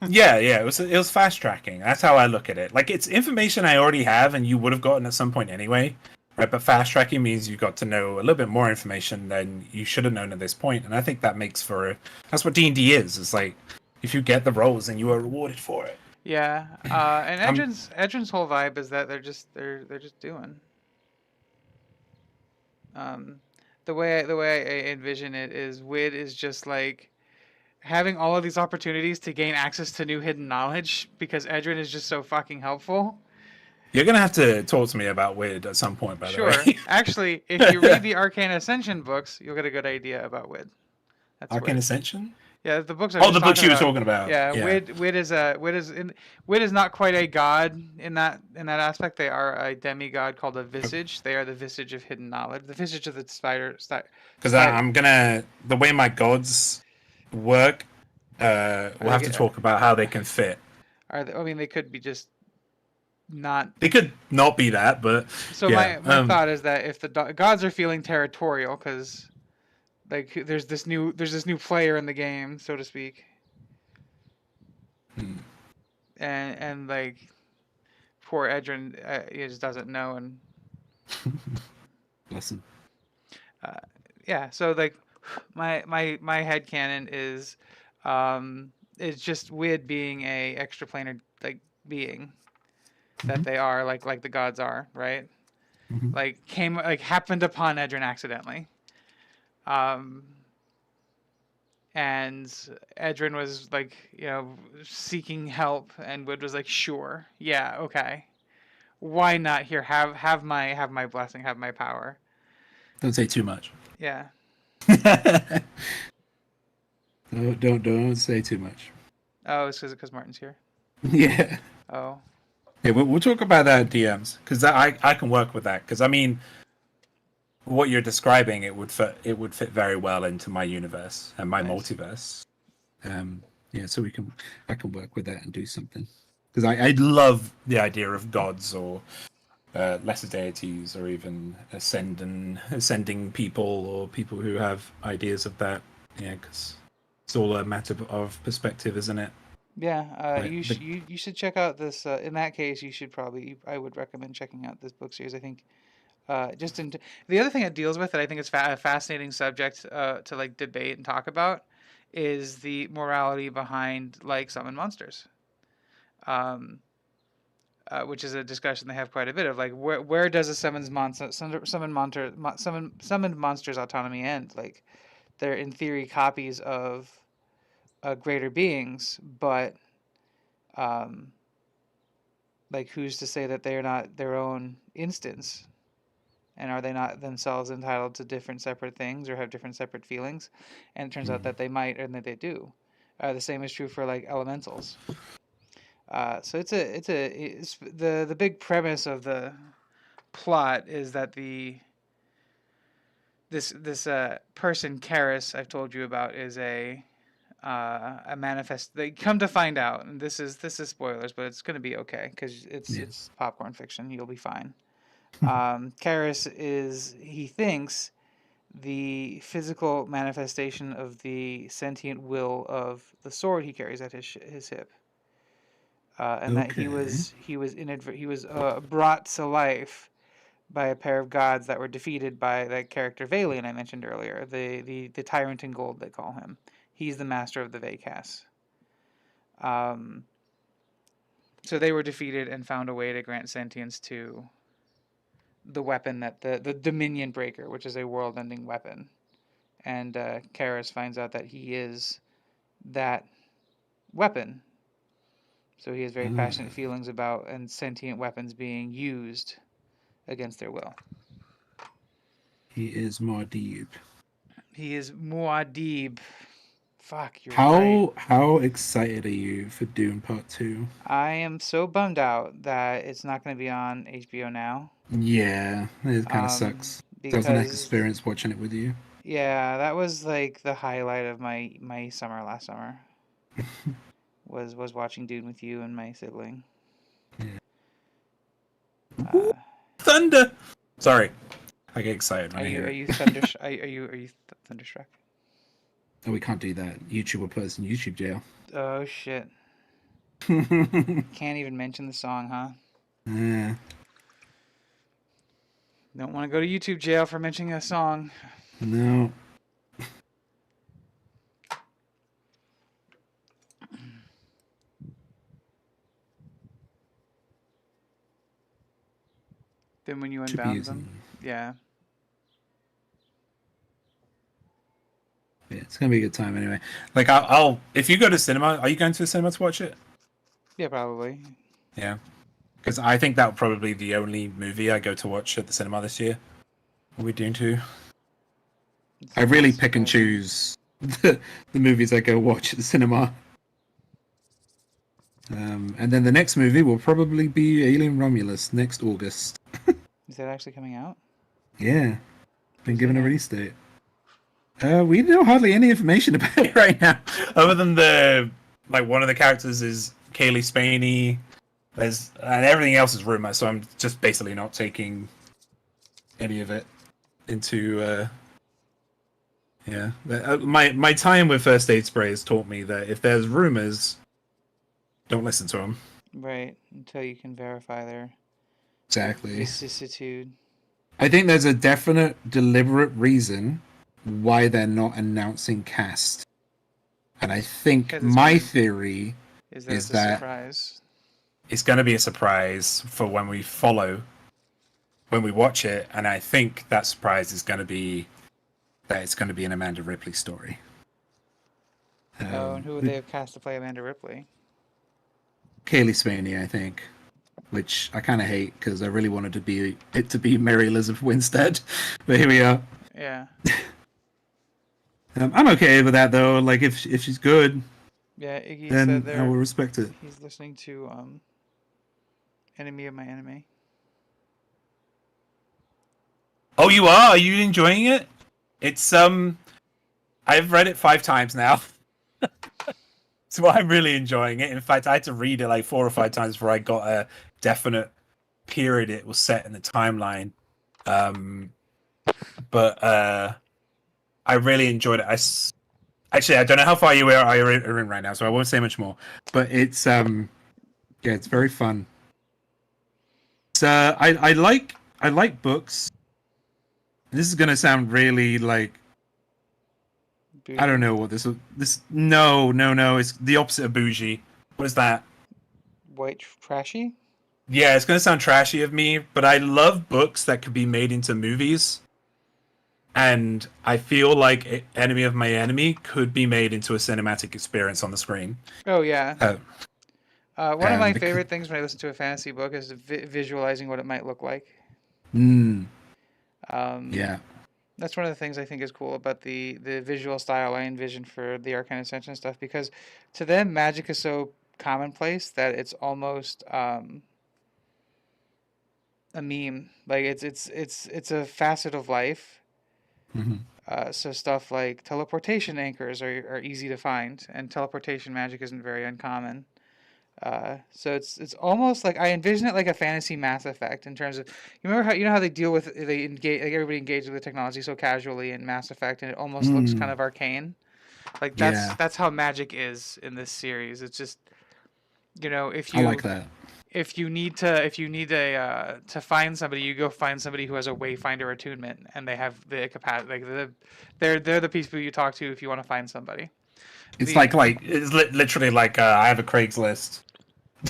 Speaker 3: Yeah, it was fast tracking. That's how I look at it. Like it's information I already have, and you would have gotten at some point anyway, right? But fast tracking means you got to know a little bit more information than you should have known at this point, and I think that makes for that's what D&D is. It's like if you get the roles, and you are rewarded for it.
Speaker 1: Yeah, and
Speaker 3: I'm
Speaker 1: Edrin's whole vibe is that they're just doing. Um, the way I envision it is Wid is just like having all of these opportunities to gain access to new hidden knowledge because Edrin is just so fucking helpful.
Speaker 3: You're gonna have to talk to me about Weird at some point, by the
Speaker 1: Sure.
Speaker 3: way.
Speaker 1: Actually, if you read the Arcane Ascension books, you'll get a good idea about Wid. That's
Speaker 3: Arcane
Speaker 1: Wid.
Speaker 3: Ascension?
Speaker 1: Yeah, the books I
Speaker 3: Oh,
Speaker 1: was
Speaker 3: the books
Speaker 1: talking
Speaker 3: you were
Speaker 1: about.
Speaker 3: talking about.
Speaker 1: Yeah,
Speaker 3: Yeah.
Speaker 1: Wid is not quite a god in that aspect. They are a demigod called a visage. They are the visage of hidden knowledge, the visage of the spider.
Speaker 3: Because I'm gonna the way my gods work. We'll have to talk about how they can fit.
Speaker 1: I mean, they could be just not.
Speaker 3: They could not be that, but
Speaker 1: So
Speaker 3: yeah.
Speaker 1: my thought is that if the gods are feeling territorial, because like there's this new player in the game, so to speak, and like poor Edrin, he just doesn't know, and
Speaker 2: Listen.
Speaker 1: yeah. So like my headcanon is it's just Wid being a extraplanar like being that they are like the gods are, right? Like happened upon Edrin accidentally. And Edrin was like, seeking help, and Wood was like, sure, yeah, okay. Why not? Here, have my blessing, have my power.
Speaker 3: Don't say too much.
Speaker 1: Yeah.
Speaker 2: Don't say too much.
Speaker 1: Oh, it's because Martin's here.
Speaker 2: Yeah.
Speaker 1: Oh.
Speaker 3: Yeah, we'll talk about that at DMs because I can work with that because I mean, what you're describing it would fit very well into my universe and my multiverse. Yeah, so I can work with that and do something because I love the idea of gods or lesser deities or even ascending people or people who have ideas of that. Yeah, because it's all a matter of perspective, isn't it?
Speaker 1: Yeah, you should check out this. In that case, I would recommend checking out this book series. I think Just in the other thing it deals with that I think is a fascinating subject to like debate and talk about is the morality behind like summon monsters. Um, which is a discussion they have quite a bit of, like where does a summoned monster's autonomy end? Like they're in theory copies of greater beings, but um, like who's to say that they are not their own instance? And are they not themselves entitled to different separate things or have different separate feelings? And it turns out that they might, and that they do. The same is true for like elementals. So it's the big premise of the plot is that this person Karis I've told you about is a manifest. They come to find out, and this is spoilers, but it's going to be okay because it's popcorn fiction. You'll be fine. Karis is, he thinks, the physical manifestation of the sentient will of the sword he carries at his hip, and that he was brought to life by a pair of gods that were defeated by that character Valian I mentioned earlier, the tyrant in gold they call him. He's the master of the Vacas. Um, so they were defeated and found a way to grant sentience to the weapon that the Dominion Breaker, which is a world-ending weapon. And Karis finds out that he is that weapon. So he has very passionate feelings about and sentient weapons being used against their will.
Speaker 2: He is Muad'Dib.
Speaker 1: He is Muad'Dib. Fuck, you're right.
Speaker 2: How excited are you for Dune Part 2?
Speaker 1: I am so bummed out that it's not going to be on HBO now.
Speaker 2: Yeah, it kind of sucks. I was an experience watching it with you.
Speaker 1: Yeah, that was like the highlight of my summer last summer. was watching Dune with you and my sibling.
Speaker 3: Yeah. Thunder. Sorry, I get excited when I hear it.
Speaker 1: Are you thunderstruck?
Speaker 2: Oh, we can't do that. YouTube will put us in YouTube jail.
Speaker 1: Oh shit! Can't even mention the song, huh?
Speaker 2: Yeah.
Speaker 1: Don't want to go to YouTube jail for mentioning a song.
Speaker 2: No.
Speaker 1: Then when you unbound them, yeah.
Speaker 2: Yeah, it's gonna be a good time anyway.
Speaker 3: Like I'll if you go to cinema, are you going to the cinema to watch it?
Speaker 1: Yeah, probably.
Speaker 3: Yeah, because I think that would probably be the only movie I go to watch at the cinema this year. What are we doing too?
Speaker 2: I really pick and choose the movies I go watch at the cinema. And then the next movie will probably be Alien Romulus next August.
Speaker 1: Is that actually coming out?
Speaker 2: Yeah, been given a release date. We know hardly any information about it right now,
Speaker 3: other than one of the characters is Kaylee Spaney. And everything else is rumor, so I'm just basically not taking any of it into. Yeah, my time with First Aid Spray has taught me that if there's rumors, don't listen to them.
Speaker 1: Right, until you can verify their vicissitude.
Speaker 2: I think there's a definite, deliberate reason why they're not announcing cast. And I think my theory is that
Speaker 1: surprise.
Speaker 3: It's going to be a surprise for when we watch it, and I think that surprise is going to be that it's going to be an Amanda Ripley story.
Speaker 1: And who would they have cast to play Amanda Ripley?
Speaker 2: Kaylee Spaney, I think. Which I kind of hate because I really wanted it to be Mary Elizabeth Winstead, but here we are.
Speaker 1: Yeah.
Speaker 2: I'm okay with that though. Like if she's good,
Speaker 1: yeah, Iggy
Speaker 2: then
Speaker 1: said
Speaker 2: I will respect it.
Speaker 1: He's listening to Enemy of My Enemy.
Speaker 3: Oh, you are? Are you enjoying it? It's I've read it 5 times now. So I'm really enjoying it. In fact, I had to read it like 4 or 5 times before I got a definite period it was set in the timeline. But I really enjoyed it. Actually, I don't know how far you are in right now, so I won't say much more. But it's it's very fun. So I
Speaker 2: I like books. This is gonna sound really like I don't
Speaker 1: Bougie?
Speaker 2: know what this. No. It's the opposite of bougie. What is that?
Speaker 1: White trashy?
Speaker 3: Yeah, it's gonna sound trashy of me, but I love books that could be made into movies. And I feel like Enemy of My Enemy could be made into a cinematic experience on the screen.
Speaker 1: Oh yeah.
Speaker 3: Uh,
Speaker 1: One of my
Speaker 3: because,
Speaker 1: favorite things when I listen to a fantasy book is visualizing what it might look like.
Speaker 2: mm,
Speaker 1: Um,
Speaker 2: yeah.
Speaker 1: that's one of the things I think is cool about the visual style I envision for the Arcane Ascension stuff because to them magic is so commonplace that it's almost a meme. Like it's a facet of life.
Speaker 2: Hmm.
Speaker 1: So stuff like teleportation anchors are easy to find, and teleportation magic isn't very uncommon. So it's almost like I envision it like a fantasy Mass Effect in terms of you know how they deal with they engage like everybody engages with the technology so casually in Mass Effect and it almost looks kind
Speaker 2: Mm,
Speaker 1: of arcane. Like
Speaker 2: yeah,
Speaker 1: that's how magic is in this series. It's just if
Speaker 2: I like
Speaker 1: you
Speaker 2: that.
Speaker 1: if you need a to find somebody, you go find somebody who has a Wayfinder attunement and they have the capacity like they're the people you talk to if you want to find somebody.
Speaker 3: it's
Speaker 1: The
Speaker 3: it's literally like I have a Craigslist.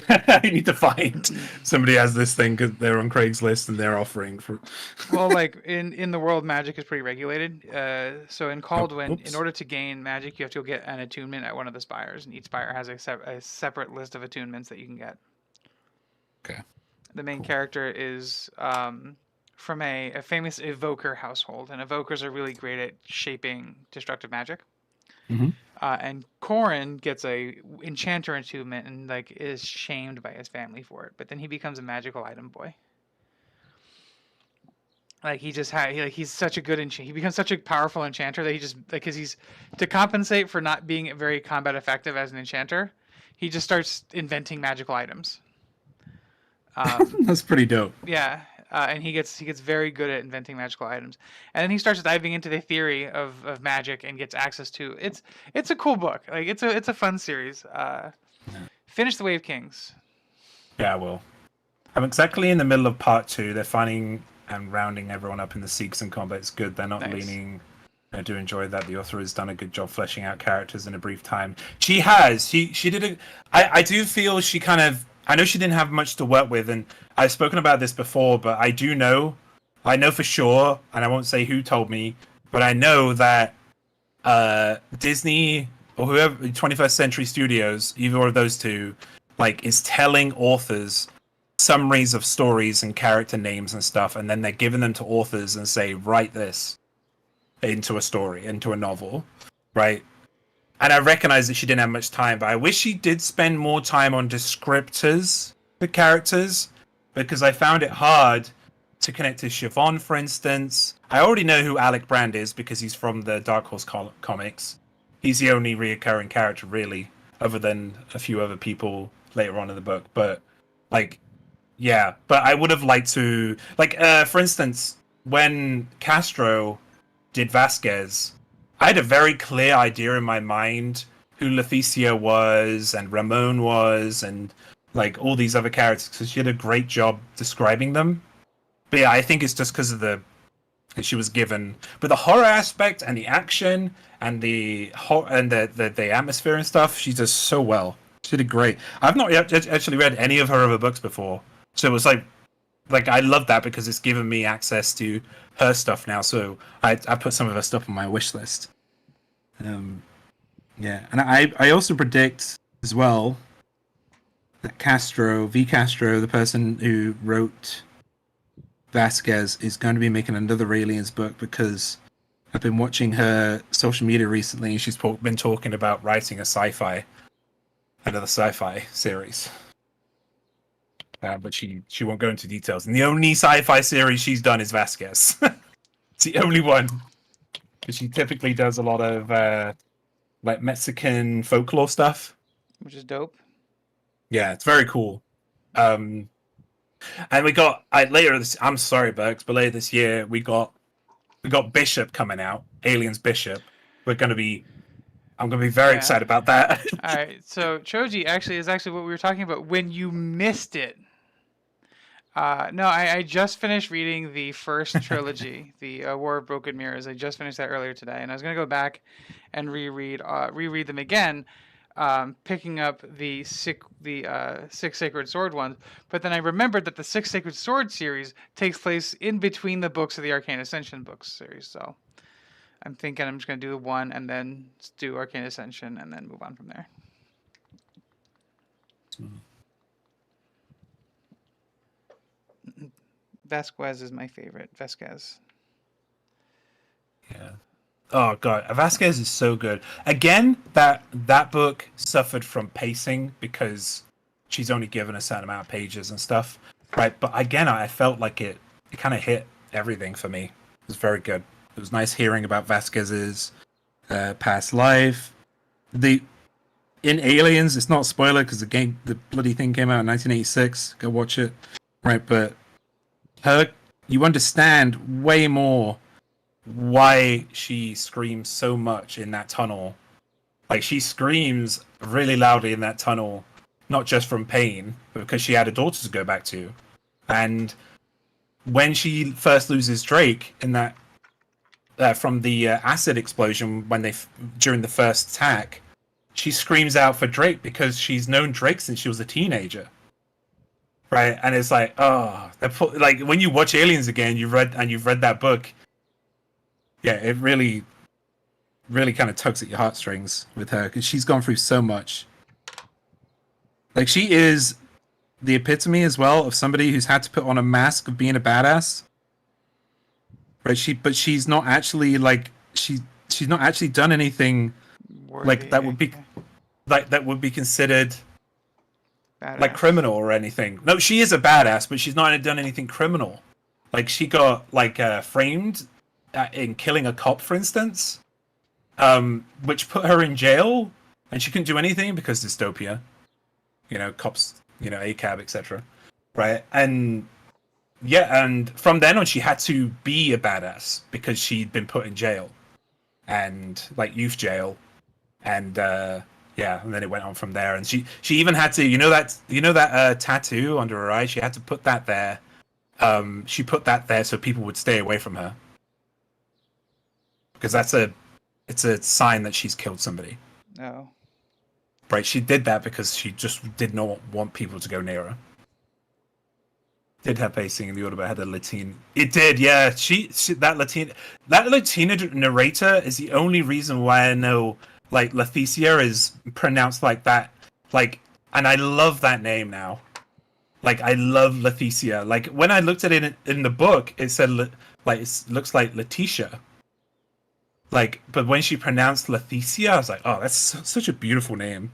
Speaker 3: I need to find somebody has this thing because they're on Craigslist and they're offering for.
Speaker 1: Well, like in the world, magic is pretty regulated. So in
Speaker 3: Oh,
Speaker 1: Caldwin, in
Speaker 3: oops.
Speaker 1: order to gain magic, you have to go get an attunement at one of the spires, and each spire has a separate list of attunements that you can get.
Speaker 2: Okay,
Speaker 1: The main
Speaker 2: cool.
Speaker 1: character is from a famous evoker household, and evokers are really great at shaping destructive magic.
Speaker 2: Hmm.
Speaker 1: And Corin gets a enchanter attunement and like is shamed by his family for it, but then he becomes a magical item boy. Like he just had he's such a good he becomes such a powerful enchanter that he just like because he's to compensate for not being very combat effective as an enchanter, he just starts inventing magical items. Um,
Speaker 2: That's pretty dope.
Speaker 1: yeah, and he gets very good at inventing magical items, and then he starts diving into the theory of magic and gets access to it's a cool book. Like it's a fun series.
Speaker 2: Yeah.
Speaker 1: Finish the Wave Kings.
Speaker 3: Yeah, well, I'm exactly in the middle of part two. They're finding and rounding everyone up in the seeks and combat. It's good. They're not
Speaker 1: Nice.
Speaker 3: leaning. I do enjoy that the author has done a good job fleshing out characters in a brief time. She has. She did a. I do feel she kind of. I know she didn't have much to work with, and I've spoken about this before, but I do know. I know for sure, and I won't say who told me, but I know that Disney or whoever, 21st Century Studios, either of those two, like is telling authors summaries of stories and character names and stuff, and then they're giving them to authors and say, write this into a story, into a novel, right? And I recognize that she didn't have much time, but I wish she did spend more time on descriptors for characters because I found it hard to connect to Siobhan, for instance. I already know who Alec Brand is because he's from the Dark Horse comics. He's the only reoccurring character, really, other than a few other people later on in the book. But, like, yeah. But I would have liked to, like, for instance, when Castro did Vasquez, I had a very clear idea in my mind who Leticia was and Ramon was and like all these other characters because she did a great job describing them. But yeah, I think it's just because of the she was given, but the horror aspect and the action and the atmosphere and stuff, she does so well. She did great. I've not yet actually read any of her other books before, so it was like I love that because it's given me access to her stuff now. So I put some of her stuff on my wish list. Um, yeah, and I also predict as well that Castro, the person who wrote Vasquez, is going to be making another Aliens book because I've been watching her social media recently, and she's been talking about writing another sci-fi series. But she won't go into details. And the only sci-fi series she's done is Vasquez. It's the only one. But she typically does a lot of like Mexican folklore stuff.
Speaker 1: Which is dope.
Speaker 3: Yeah, it's very cool. And we got later this. I'm sorry, Bergs, but later this year we got Bishop coming out. Aliens Bishop. We're gonna be. I'm gonna be very
Speaker 1: Yeah.
Speaker 3: excited about that.
Speaker 1: All right. So Choji actually is actually what we were talking about when you missed it. No, I just finished reading the first trilogy, the War of Broken Mirrors. I just finished that earlier today, and I was gonna go back and reread them again, picking up the six Sacred Sword ones. But then I remembered that the Six Sacred Sword series takes place in between the books of the Arcane Ascension books series. So I'm thinking I'm just gonna do the one and then do Arcane Ascension and then move on from there. Vasquez is my favorite. Vasquez.
Speaker 3: Yeah. Oh god, Vasquez is so good. Again, that book suffered from pacing because she's only given a certain amount of pages and stuff, right? But again, I felt like it kind of hit everything for me. It was very good. It was nice hearing about Vasquez's past life. The in Aliens, it's not a spoiler because the bloody thing came out in 1986. Go watch it, right? But you understand way more why she screams so much in that tunnel. Like, she screams really loudly in that tunnel, not just from pain, but because she had a daughter to go back to. And when she first loses Drake in that from the acid explosion during the first attack, she screams out for Drake because she's known Drake since she was a teenager. Right? And it's like, oh, like when you watch Aliens again, you've read that book. Yeah, it really, really kind of tugs at your heartstrings with her because she's gone through so much. Like, she is the epitome as well of somebody who's had to put on a mask of being a badass. Right? But she's not actually like she's not actually done anything
Speaker 1: Worthy,
Speaker 3: like that would be considered
Speaker 1: badass.
Speaker 3: Like criminal or anything. No, she is a badass, but she's not done anything criminal. Like, she got like framed in killing a cop, for instance, which put her in jail, and she couldn't do anything because dystopia, cops, ACAB, etc. Right? And yeah, and from then on, she had to be a badass because she'd been put in jail, and like youth jail, and yeah, and then it went on from there. And she even had to, that tattoo under her eye. She had to put that there. She put that there so people would stay away from her, because it's a sign that she's killed somebody.
Speaker 1: No.
Speaker 3: Right? She did that because she just did not want people to go near her. Did have pacing in the order, but had a Latin. It did, yeah. That Latina narrator is the only reason why I know like Leticia is pronounced like that. Like, and I love that name now. Like, I love Leticia. Like, when I looked at it in the book, it said like it looks like Letitia. Like, but when she pronounced Leticia, I was like, oh, that's such a beautiful name.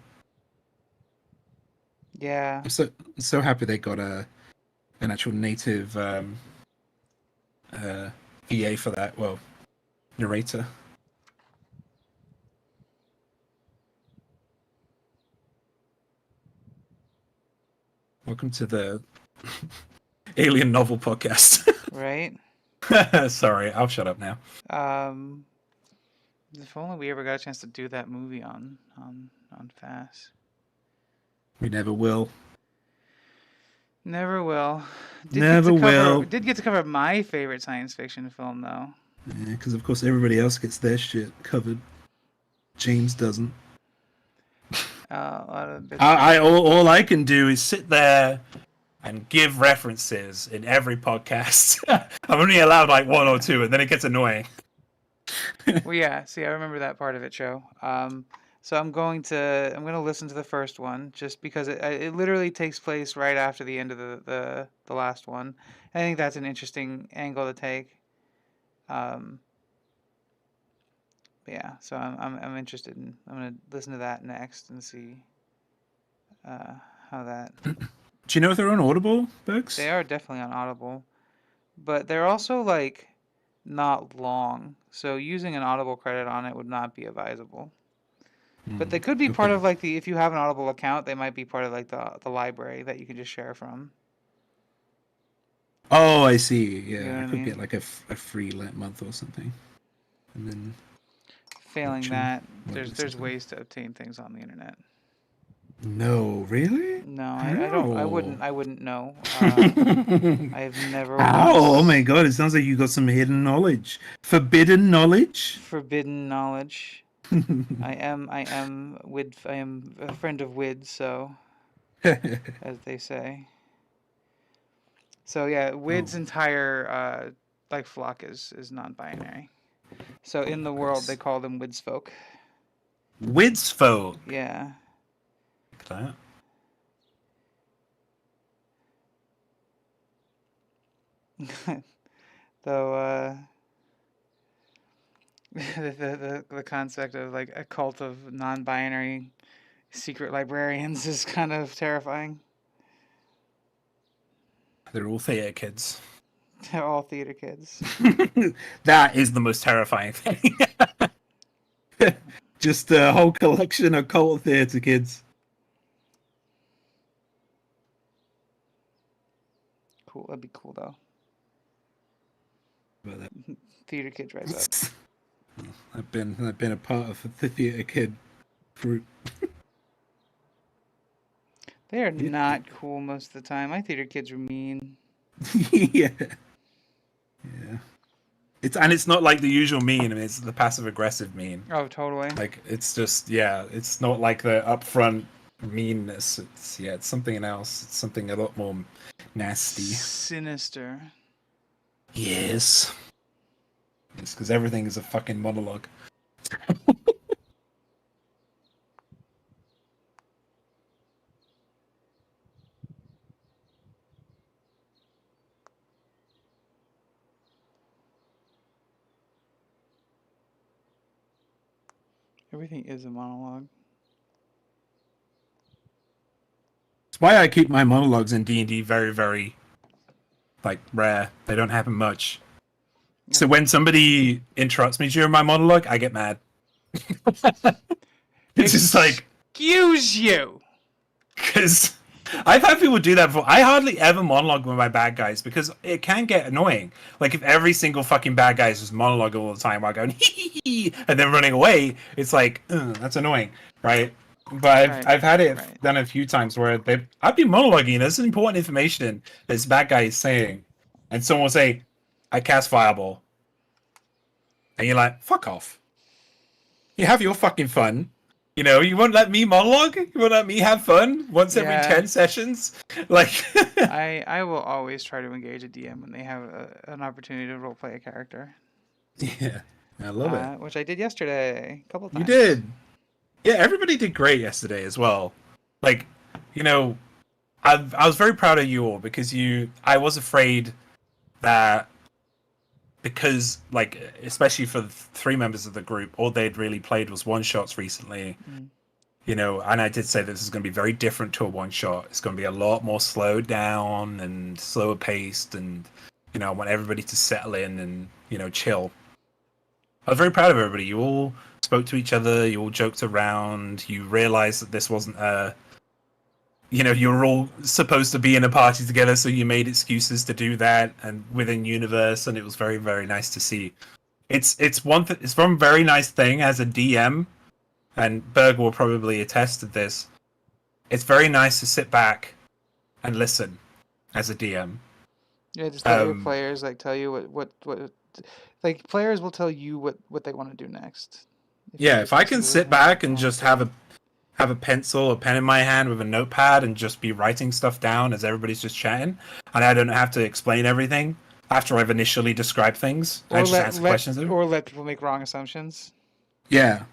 Speaker 1: Yeah.
Speaker 3: I'm so happy they got an actual native EA for that. Well, narrator. Welcome to the Alien Novel Podcast.
Speaker 1: Right?
Speaker 3: Sorry, I'll shut up now.
Speaker 1: If only we ever got a chance to do that movie on Fast.
Speaker 3: We never will.
Speaker 1: Never will.
Speaker 3: Never will.
Speaker 1: Did get to cover my favorite science fiction film, though.
Speaker 3: Yeah, because of course everybody else gets their shit covered. James doesn't. All I can do is sit there and give references in every podcast. I'm only allowed like one or two, and then it gets annoying.
Speaker 1: Well, yeah. See, I remember that part of it, Joe. So I'm going to listen to the first one just because it literally takes place right after the end of the last one. I think that's an interesting angle to take. Yeah, so I'm interested in. I'm gonna listen to that next and see how that.
Speaker 3: Do you know if they're on Audible books?
Speaker 1: They are definitely on Audible, but they're also like not long. So using an Audible credit on it would not be advisable. But they could be part of like if you have an Audible account, they might be part of like the library that you can just share from.
Speaker 3: Oh, I see. Yeah,
Speaker 1: You know what
Speaker 3: I
Speaker 1: I
Speaker 3: could
Speaker 1: mean?
Speaker 3: get like a free month or something, and then
Speaker 1: Failing
Speaker 3: watch
Speaker 1: that,
Speaker 3: them,
Speaker 1: there's ways to obtain things on the internet.
Speaker 2: No, really?
Speaker 1: No, I don't. I
Speaker 2: How?
Speaker 1: wouldn't. I wouldn't know. I've never
Speaker 2: How? Oh my
Speaker 1: once
Speaker 2: god! It sounds like you got some hidden knowledge, forbidden knowledge.
Speaker 1: forbidden knowledge. I am. I am Wid. I am a friend of Wid. So, as they say. So yeah,
Speaker 2: Oh,
Speaker 1: Wid's entire like flock is non-binary. So in the world, they
Speaker 2: nice.
Speaker 1: call them Wid's folk.
Speaker 3: Widsfolk.
Speaker 1: Yeah.
Speaker 3: Look at that.
Speaker 1: Though the concept of like a cult of non-binary secret librarians is kind of terrifying.
Speaker 3: They're all theater kids.
Speaker 1: They're all theater kids.
Speaker 3: That is the most terrifying thing.
Speaker 2: Just a whole collection of cult theater kids.
Speaker 1: Cool. That'd be cool though.
Speaker 2: But
Speaker 1: Theater kids rise up.
Speaker 2: I've been a part of the theater kid group.
Speaker 1: They are not cool most of the time. My theater kids were mean.
Speaker 2: Yeah, yeah.
Speaker 3: It's not like the usual mean. I mean, it's the passive aggressive mean.
Speaker 1: Oh, totally.
Speaker 3: Like it's just it's not like the upfront meanness. It's something else. It's something a lot more nasty.
Speaker 1: Sinister.
Speaker 3: Yes. It's because everything is a fucking monologue.
Speaker 1: Everything is a monologue.
Speaker 3: It's why I keep my monologues in D&D very, very like rare. They don't happen much. So when somebody interrupts me during my monologue, I get mad. It's just like,
Speaker 1: excuse you.
Speaker 3: because I've had people do that before. I hardly ever monologue with my bad guys because it can get annoying. Like if every single fucking bad guy is just monologuing all the time while going hee hee and then running away, it's like that's annoying, right? But I've had it done a few times where I've been monologuing. There's some important information this bad guy is saying, and someone will say, "I cast fireball," and you're like, "Fuck off! You have your fucking fun." You know, you won't let me monologue? You won't let me have fun once every 10 sessions? Like,
Speaker 1: I will always try to engage a DM when they have an opportunity to roleplay a character.
Speaker 3: Yeah, I love it.
Speaker 1: Which I did yesterday a couple times.
Speaker 3: You did. Yeah, everybody did great yesterday as well. Like, you know, I was very proud of you all because I was afraid that because like especially for the 3 members of the group, all they'd really played was one shots recently. You know, and I did say this is going to be very different to a one shot. It's going to be a lot more slowed down and slower paced, and you know, I want everybody to settle in and you know chill. I was very proud of everybody. You all spoke to each other. You all joked around. You realized that this wasn't you know, you were all supposed to be in a party together, so you made excuses to do that, and within universe, and it was very, very nice to see. It's one very nice thing as a DM, and Berg will probably attest to this. It's very nice to sit back and listen as a DM.
Speaker 1: Yeah, just let your players like tell you what like players will tell you what they want to do next.
Speaker 3: If I can sit back and just have a pencil, a pen in my hand with a notepad and just be writing stuff down as everybody's just chatting, and I don't have to explain everything after I've initially described things. I just answer questions.
Speaker 1: Or let people make wrong assumptions.
Speaker 2: Yeah.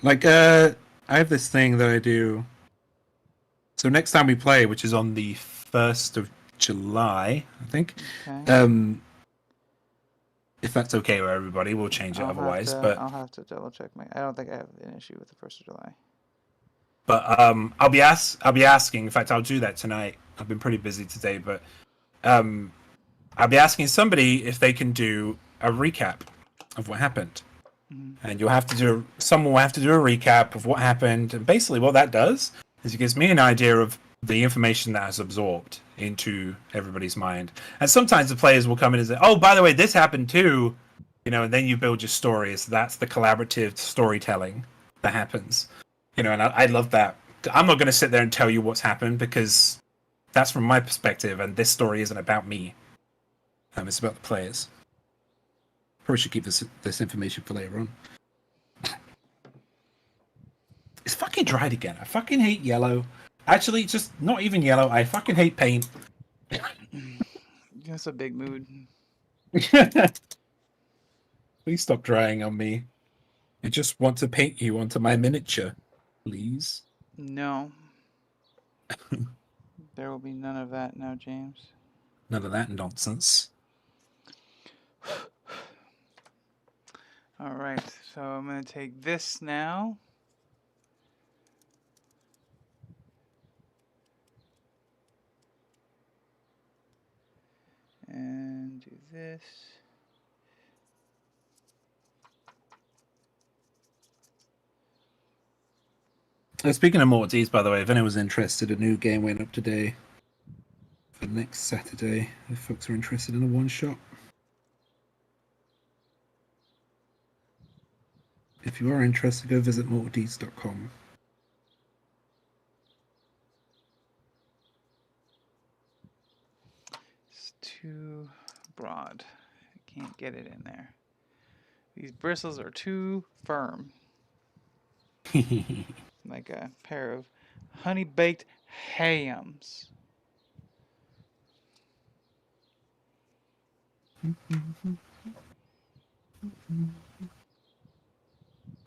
Speaker 2: Like I have this thing that I do. So next time we play, which is on the 1st of July, I think. Okay. If that's okay with everybody, we'll change it otherwise. But
Speaker 1: I'll have to double check I don't think I have an issue with the 1st of July.
Speaker 3: But I'll be asking. In fact, I'll do that tonight. I've been pretty busy today, but I'll be asking somebody if they can do a recap of what happened. And someone will have to do a recap of what happened, and basically what that does is it gives me an idea of the information that is absorbed into everybody's mind. And sometimes the players will come in and say, "Oh, by the way, this happened too," and then you build your stories. That's the collaborative storytelling that happens, and I love that. I'm not going to sit there and tell you what's happened because that's from my perspective, and this story isn't about me. It's about the players. Probably should keep this information for later on. It's fucking dried again. I fucking hate yellow. Actually, just not even yellow. I fucking hate paint.
Speaker 1: That's a big mood.
Speaker 3: Please stop drying on me. I just want to paint you onto my miniature. Please.
Speaker 1: No. There will be none of that now, James.
Speaker 3: None of that nonsense.
Speaker 1: Alright, so I'm going to take this now. And do this.
Speaker 3: Speaking of Mortys, by the way, if anyone's interested, a new game went up today for next Saturday. If folks are interested in a one-shot. If you are interested, go visit mortys.com.
Speaker 1: It's too broad. I can't get it in there. These bristles are too firm. Like a pair of honey-baked hams.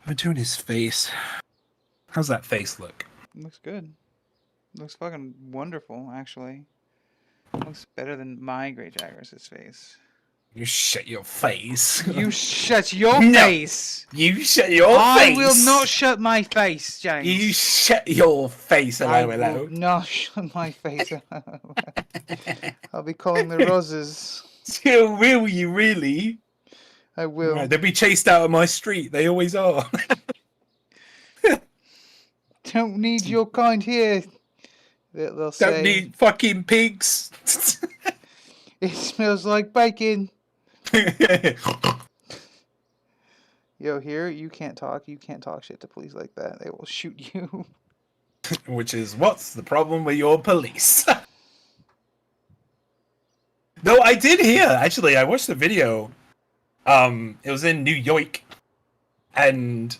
Speaker 3: I'm doing his face. How's that face look?
Speaker 1: Looks good. Looks fucking wonderful, actually. Looks better than my Great Jagras' face.
Speaker 3: You shut your face.
Speaker 1: You shut your
Speaker 3: No.
Speaker 1: face!
Speaker 3: You shut your
Speaker 1: I
Speaker 3: face.
Speaker 1: will not shut my face, James.
Speaker 3: You shut your face.
Speaker 1: I
Speaker 3: Hello.
Speaker 1: will not shut my face. I'll be calling the roses.
Speaker 3: Will you really?
Speaker 1: I will.
Speaker 3: Right, they'll be chased out of my street. They always are.
Speaker 1: Don't need your kind here. They'll say.
Speaker 3: Don't need fucking pigs.
Speaker 1: It smells like bacon. Yo, here, you can't talk. You can't talk shit to police like that. They will shoot you.
Speaker 3: Which is what's the problem with your police? No, I did hear. Actually, I watched the video. It was in New York, and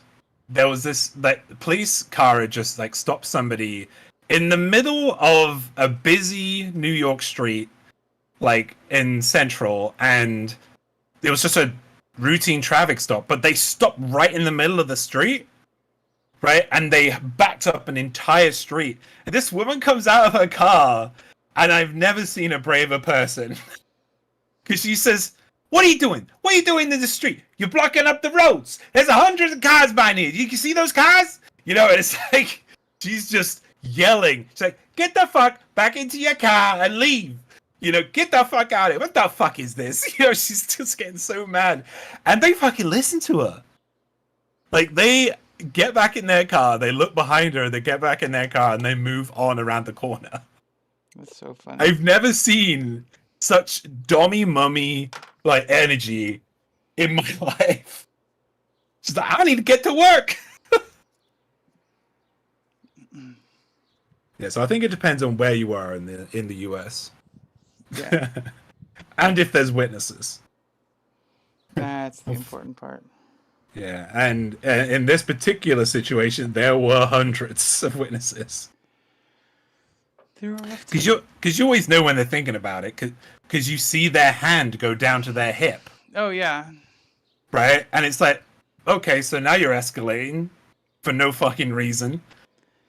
Speaker 3: there was this the police car had just stopped somebody in the middle of a busy New York street, in Central, and it was just a routine traffic stop. But they stopped right in the middle of the street, right, and they backed up an entire street. And this woman comes out of her car, and I've never seen a braver person, because she says, "What are you doing? What are you doing in the street? You're blocking up the roads. There's hundreds of cars behind you. You can see those cars?" And it's like, she's just yelling. She's like, "Get the fuck back into your car and leave. Get the fuck out of here. What the fuck is this?" She's just getting so mad. And they fucking listen to her. They get back in their car, they look behind her, they get back in their car, and they move on around the corner.
Speaker 1: That's so funny.
Speaker 3: I've never seen such dommy mummy energy in my life. She's like, "I need to get to work." Yeah, so I think it depends on where you are in the US.
Speaker 1: Yeah.
Speaker 3: And if there's witnesses.
Speaker 1: That's the important part.
Speaker 3: Yeah, and in this particular situation, there were hundreds of witnesses. Because you always know when they're thinking about it, because you see their hand go down to their hip.
Speaker 1: Oh, yeah.
Speaker 3: Right? And it's like, okay, so now you're escalating for no fucking reason.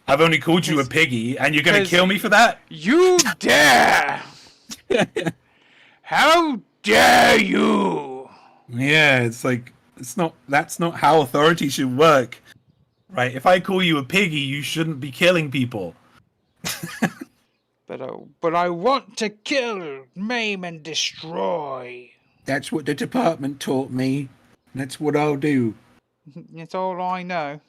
Speaker 3: I've only called you a piggy, and you're going to kill me for that?
Speaker 1: You dare! How dare you!
Speaker 3: Yeah, it's like, that's not how authority should work. Right? If I call you a piggy, you shouldn't be killing people.
Speaker 1: But I want to kill, maim, and destroy.
Speaker 3: That's what the department taught me. That's what I'll do.
Speaker 1: It's all I know.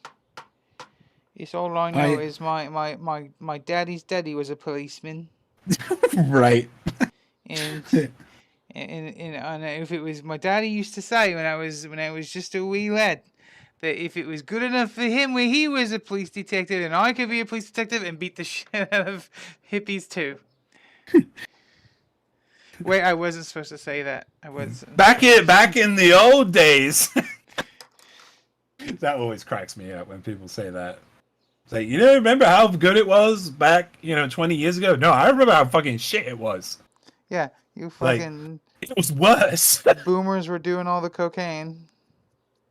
Speaker 1: It's all I know is my daddy's daddy was a policeman.
Speaker 3: Right.
Speaker 1: And And if it was, my daddy used to say when I was just a wee lad, that if it was good enough for him when he was a police detective, then I could be a police detective and beat the shit out of hippies too. Wait, I wasn't supposed to say that. I was
Speaker 3: back in the old days. That always cracks me up when people say that. It's like, remember how good it was back, 20 years ago? No, I remember how fucking shit it was.
Speaker 1: Yeah, you fucking.
Speaker 3: Like, it was worse.
Speaker 1: Boomers were doing all the cocaine.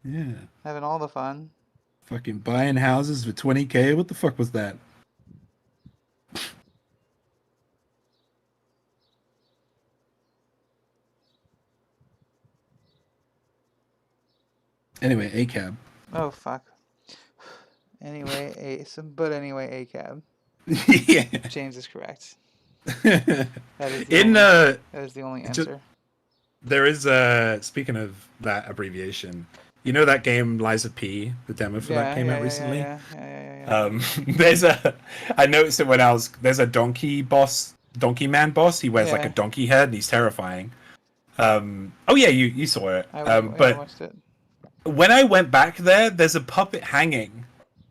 Speaker 2: Yeah.
Speaker 1: Having all the fun.
Speaker 2: Fucking buying houses for $20K. What the fuck was that? Anyway, ACAB.
Speaker 1: Oh fuck. Anyway, ACAB.
Speaker 2: Yeah.
Speaker 1: James is correct.
Speaker 2: That
Speaker 1: is the only answer.
Speaker 3: There is speaking of that abbreviation, that game Lies of P, the demo for that came out recently.
Speaker 1: Yeah.
Speaker 3: I noticed it when there's a donkey man boss. He wears like a donkey head and he's terrifying. Oh yeah, you saw it.
Speaker 1: I watched it.
Speaker 3: When I went back there's a puppet hanging.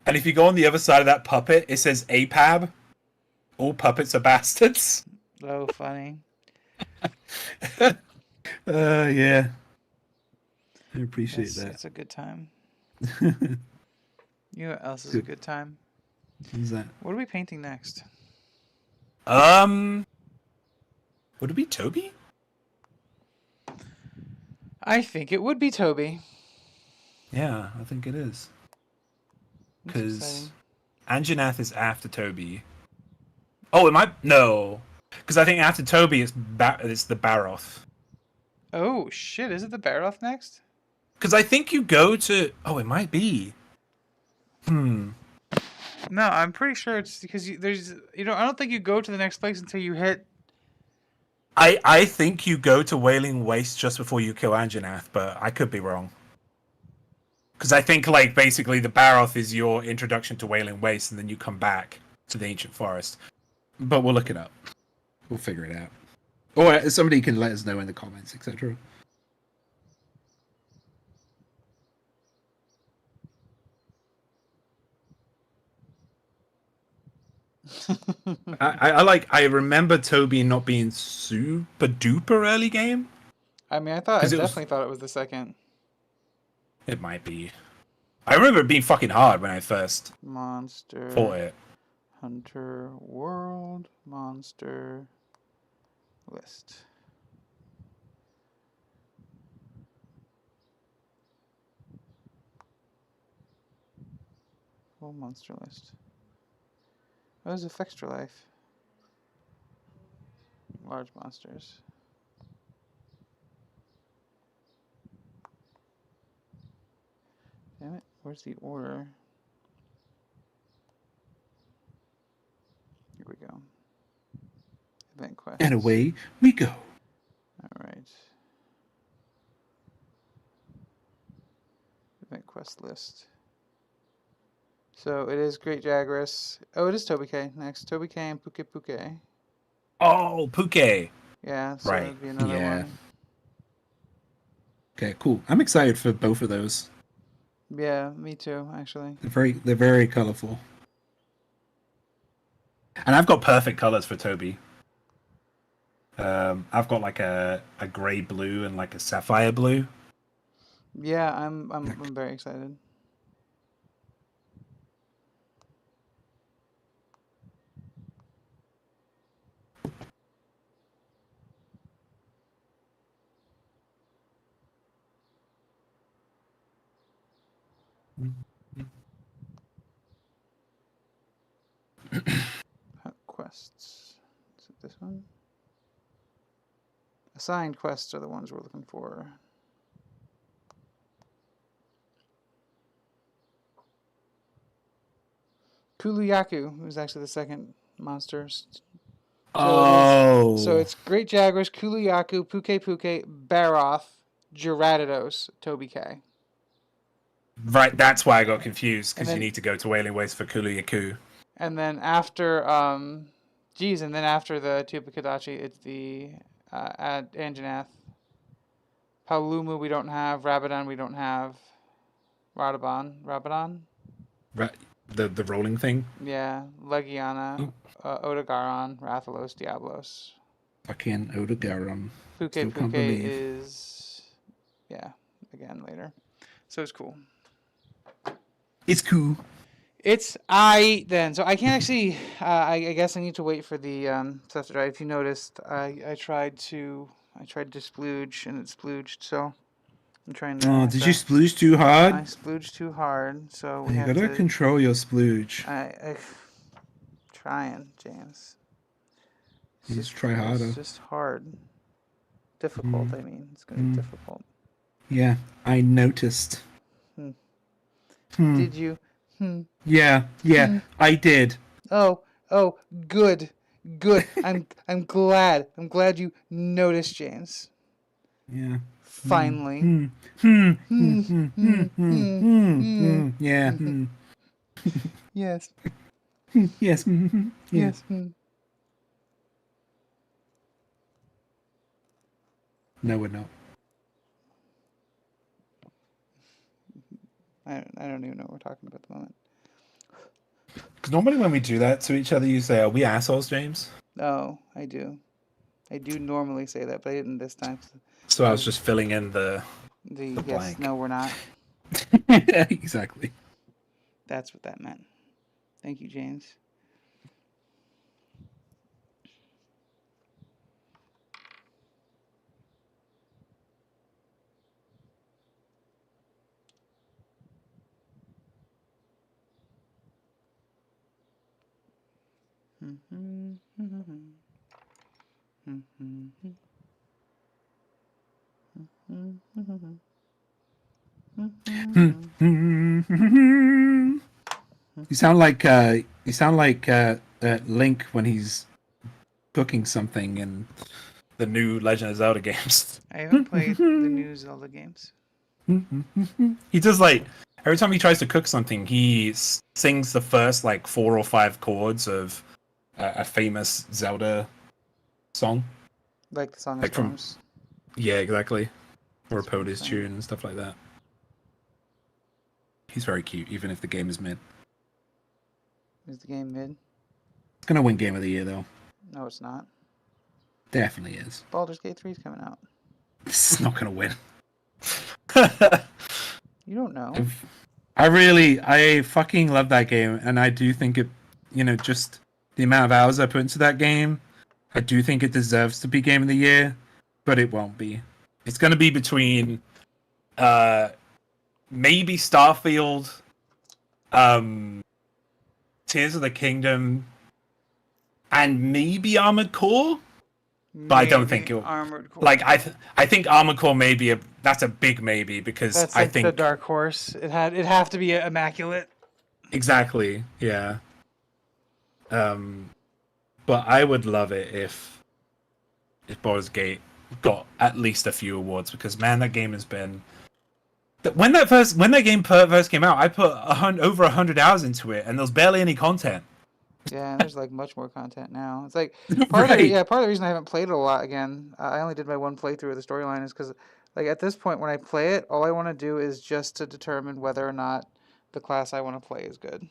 Speaker 3: And if you go on the other side of that puppet, it says APAB. All puppets are bastards.
Speaker 1: Oh, funny.
Speaker 2: Yeah. I appreciate that.
Speaker 1: It's a good time. You know what else is a good time?
Speaker 2: Who's that?
Speaker 1: What are we painting next?
Speaker 3: Would it be Toby?
Speaker 1: I think it would be Toby.
Speaker 3: Yeah, I think it is. Because Anjanath is after Toby. Oh, it might... No. Because I think after Toby, it's the Baroth.
Speaker 1: Oh, shit. Is it the Baroth next?
Speaker 3: Because I think you go to... Oh, it might be.
Speaker 1: No, I'm pretty sure it's because I don't think you go to the next place until you hit...
Speaker 3: I think you go to Wailing Waste just before you kill Anjanath, but I could be wrong. Because I think, basically the Baroth is your introduction to Wailing Waste, and then you come back to the Ancient Forest. But we'll look it up.
Speaker 2: We'll figure it out. Or somebody can let us know in the comments, etc.
Speaker 3: I remember Toby not being super duper early game.
Speaker 1: I mean, I definitely thought it was the second.
Speaker 3: It might be. I remember it being fucking hard when I first
Speaker 1: Monster
Speaker 3: fought it.
Speaker 1: Hunter World Monster List. Full monster list. Oh, there's a Extra Life. Large monsters. Damn it, where's the order? Here we go. Event quest.
Speaker 2: And away we go.
Speaker 1: Alright. Event quest list. So it is Great Jagras. Oh, it is Toby K next. Toby K and Puke Puke.
Speaker 3: Oh, Puke.
Speaker 1: Yeah, so
Speaker 3: right.
Speaker 1: That'd be another one.
Speaker 2: Okay, cool. I'm excited for both of those.
Speaker 1: Yeah, me too, actually.
Speaker 2: They're very colorful.
Speaker 3: And I've got perfect colors for Toby. I've got like a gray blue and like a sapphire blue.
Speaker 1: Yeah, I'm very excited. Quests. Is it this one? Assigned quests are the ones we're looking for. Kuluyaku was actually the second monster. So it's Great Jagras, Kuluyaku, Puke Puke, Baroth, Geradidos, Toby K.
Speaker 3: Right, that's why I got confused, because you need to go to Wailing Waste for Kuluyaku.
Speaker 1: And then after, and then after the Tupakadachi, it's the Anjanath Palumu we don't have. Rabadon we don't have. Rabadon?
Speaker 3: The rolling thing.
Speaker 1: Yeah. Legiana,
Speaker 3: Oh,
Speaker 1: Odogaron, Rathalos, Diablos.
Speaker 3: fucking Odogaron.
Speaker 1: Puke
Speaker 3: Still can't
Speaker 1: Puke
Speaker 3: believe.
Speaker 1: is, yeah, again later. So it's cool.
Speaker 2: It's cool.
Speaker 1: It's I then. So I can't actually. I guess I need to wait for the stuff to dry. If you noticed, I tried to splooge and it splooged. So I'm trying to. I
Speaker 2: Oh,
Speaker 1: have
Speaker 2: did you
Speaker 1: to.
Speaker 2: splooge too
Speaker 1: I
Speaker 2: hard?
Speaker 1: splooged too hard. So we
Speaker 2: You
Speaker 1: have
Speaker 2: gotta
Speaker 1: to.
Speaker 2: control your splooge.
Speaker 1: I trying, James.
Speaker 2: You just try
Speaker 1: It's
Speaker 2: harder.
Speaker 1: just hard. Difficult.
Speaker 2: Mm,
Speaker 1: I mean, it's gonna be
Speaker 2: mm.
Speaker 1: difficult.
Speaker 2: Yeah, I noticed.
Speaker 1: Hmm.
Speaker 2: Hmm.
Speaker 1: Did you? Hmm.
Speaker 2: Yeah,
Speaker 1: Hmm.
Speaker 2: I did.
Speaker 1: Oh, oh, good, good. I'm glad. I'm glad you noticed, James.
Speaker 2: Yeah. Hmm.
Speaker 1: Finally.
Speaker 2: Hmm. Hmm. Hmm.
Speaker 1: Hmm,
Speaker 2: Hmm. Hmm.
Speaker 1: hmm,
Speaker 2: Hmm.
Speaker 1: hmm,
Speaker 2: Hmm.
Speaker 1: hmm,
Speaker 2: Hmm. Yeah.
Speaker 1: hmm.
Speaker 2: Hmm.
Speaker 1: Yes,
Speaker 2: Hmm. Yes. Hmm. Hmm. Yeah.
Speaker 1: yes. Hmm.
Speaker 2: No, we're not.
Speaker 1: I don't even know what we're talking about at the moment.
Speaker 3: Because normally when we do that to each other, you say, "Are we assholes, James?"
Speaker 1: Oh, I do. I do normally say that, but I didn't this time.
Speaker 3: So I was
Speaker 1: Because
Speaker 3: just filling in the
Speaker 1: yes,
Speaker 3: blank.
Speaker 1: no, we're not.
Speaker 2: Exactly.
Speaker 1: That's what that meant. Thank you, James.
Speaker 2: Hmm. Hmm. You sound like Link when he's cooking something and
Speaker 3: The new Legend of Zelda games.
Speaker 1: I haven't played the new Zelda games.
Speaker 3: He does like every time he tries to cook something, he sings the first like 4 or 5 chords of a famous Zelda song,
Speaker 1: Like the Song of
Speaker 3: like from
Speaker 1: Storms.
Speaker 3: yeah, exactly, or a
Speaker 1: That's pretty
Speaker 3: POTUS
Speaker 1: funny.
Speaker 3: tune and stuff like that. He's very cute, even if the game is mid.
Speaker 1: Is the game mid?
Speaker 2: it's gonna win Game of the Year though.
Speaker 1: No, it's not.
Speaker 2: Definitely is.
Speaker 1: Baldur's Gate 3 is coming out.
Speaker 2: This is not gonna win.
Speaker 1: You don't know.
Speaker 2: I fucking love that game, and I do think it, just the amount of hours I put into that game, I do think it deserves to be Game of the Year, but it won't be.
Speaker 3: It's going to be between uh maybe Starfield, um Tears of the Kingdom, and maybe Armored Core. But I don't think
Speaker 1: Maybe
Speaker 3: it'll.
Speaker 1: Armored Core.
Speaker 3: Like I think Armored Core maybe that's a big maybe because
Speaker 1: That's
Speaker 3: I
Speaker 1: like the
Speaker 3: think
Speaker 1: dark horse. It'd have to be immaculate.
Speaker 3: exactly, yeah. Um, but I would love it if Baldur's Gate got at least a few awards because man, that game has been. When that game first came out, I put over 100 hours into it, and there was barely any content.
Speaker 1: Yeah, and there's like much more content now. It's like
Speaker 3: Right.
Speaker 1: part of the reason I haven't played it a lot again. I only did my one playthrough of the storyline is because like at this point when I play it, all I want to do is just to determine whether or not the class I want to play is good.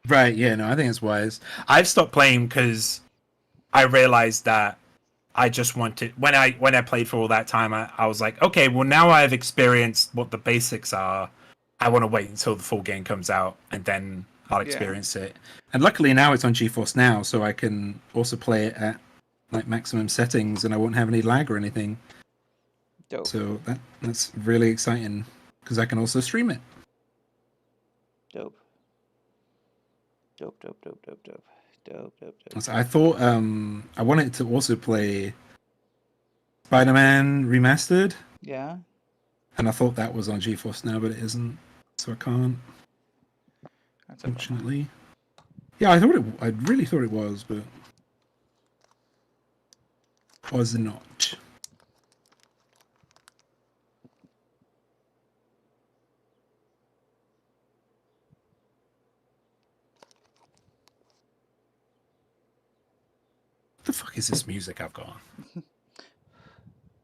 Speaker 2: Right? Yeah. No, I think it's wise.
Speaker 3: I've stopped playing because I realized that I just wanted when I played for all that time. I was like, okay, well now I've experienced what the basics are. I want to wait until the full game comes out and then I'll
Speaker 1: Yeah,
Speaker 3: experience it.
Speaker 2: And luckily now it's on GeForce Now, so I can also play it at like maximum settings, and I won't have any lag or anything.
Speaker 1: dope,
Speaker 2: So that's really exciting because I can also stream it.
Speaker 1: dope, dope, dope, dope, dope, dope, dope, dope, dope,
Speaker 2: So
Speaker 1: dope.
Speaker 2: I thought I wanted to also play Spider-Man Remastered,
Speaker 1: Yeah,
Speaker 2: and I thought that was on GeForce Now, but it isn't, so I can't.
Speaker 1: that's a bummer.
Speaker 2: Fortunately, yeah, I really thought it was, but was not.
Speaker 3: What the fuck is this music I've got?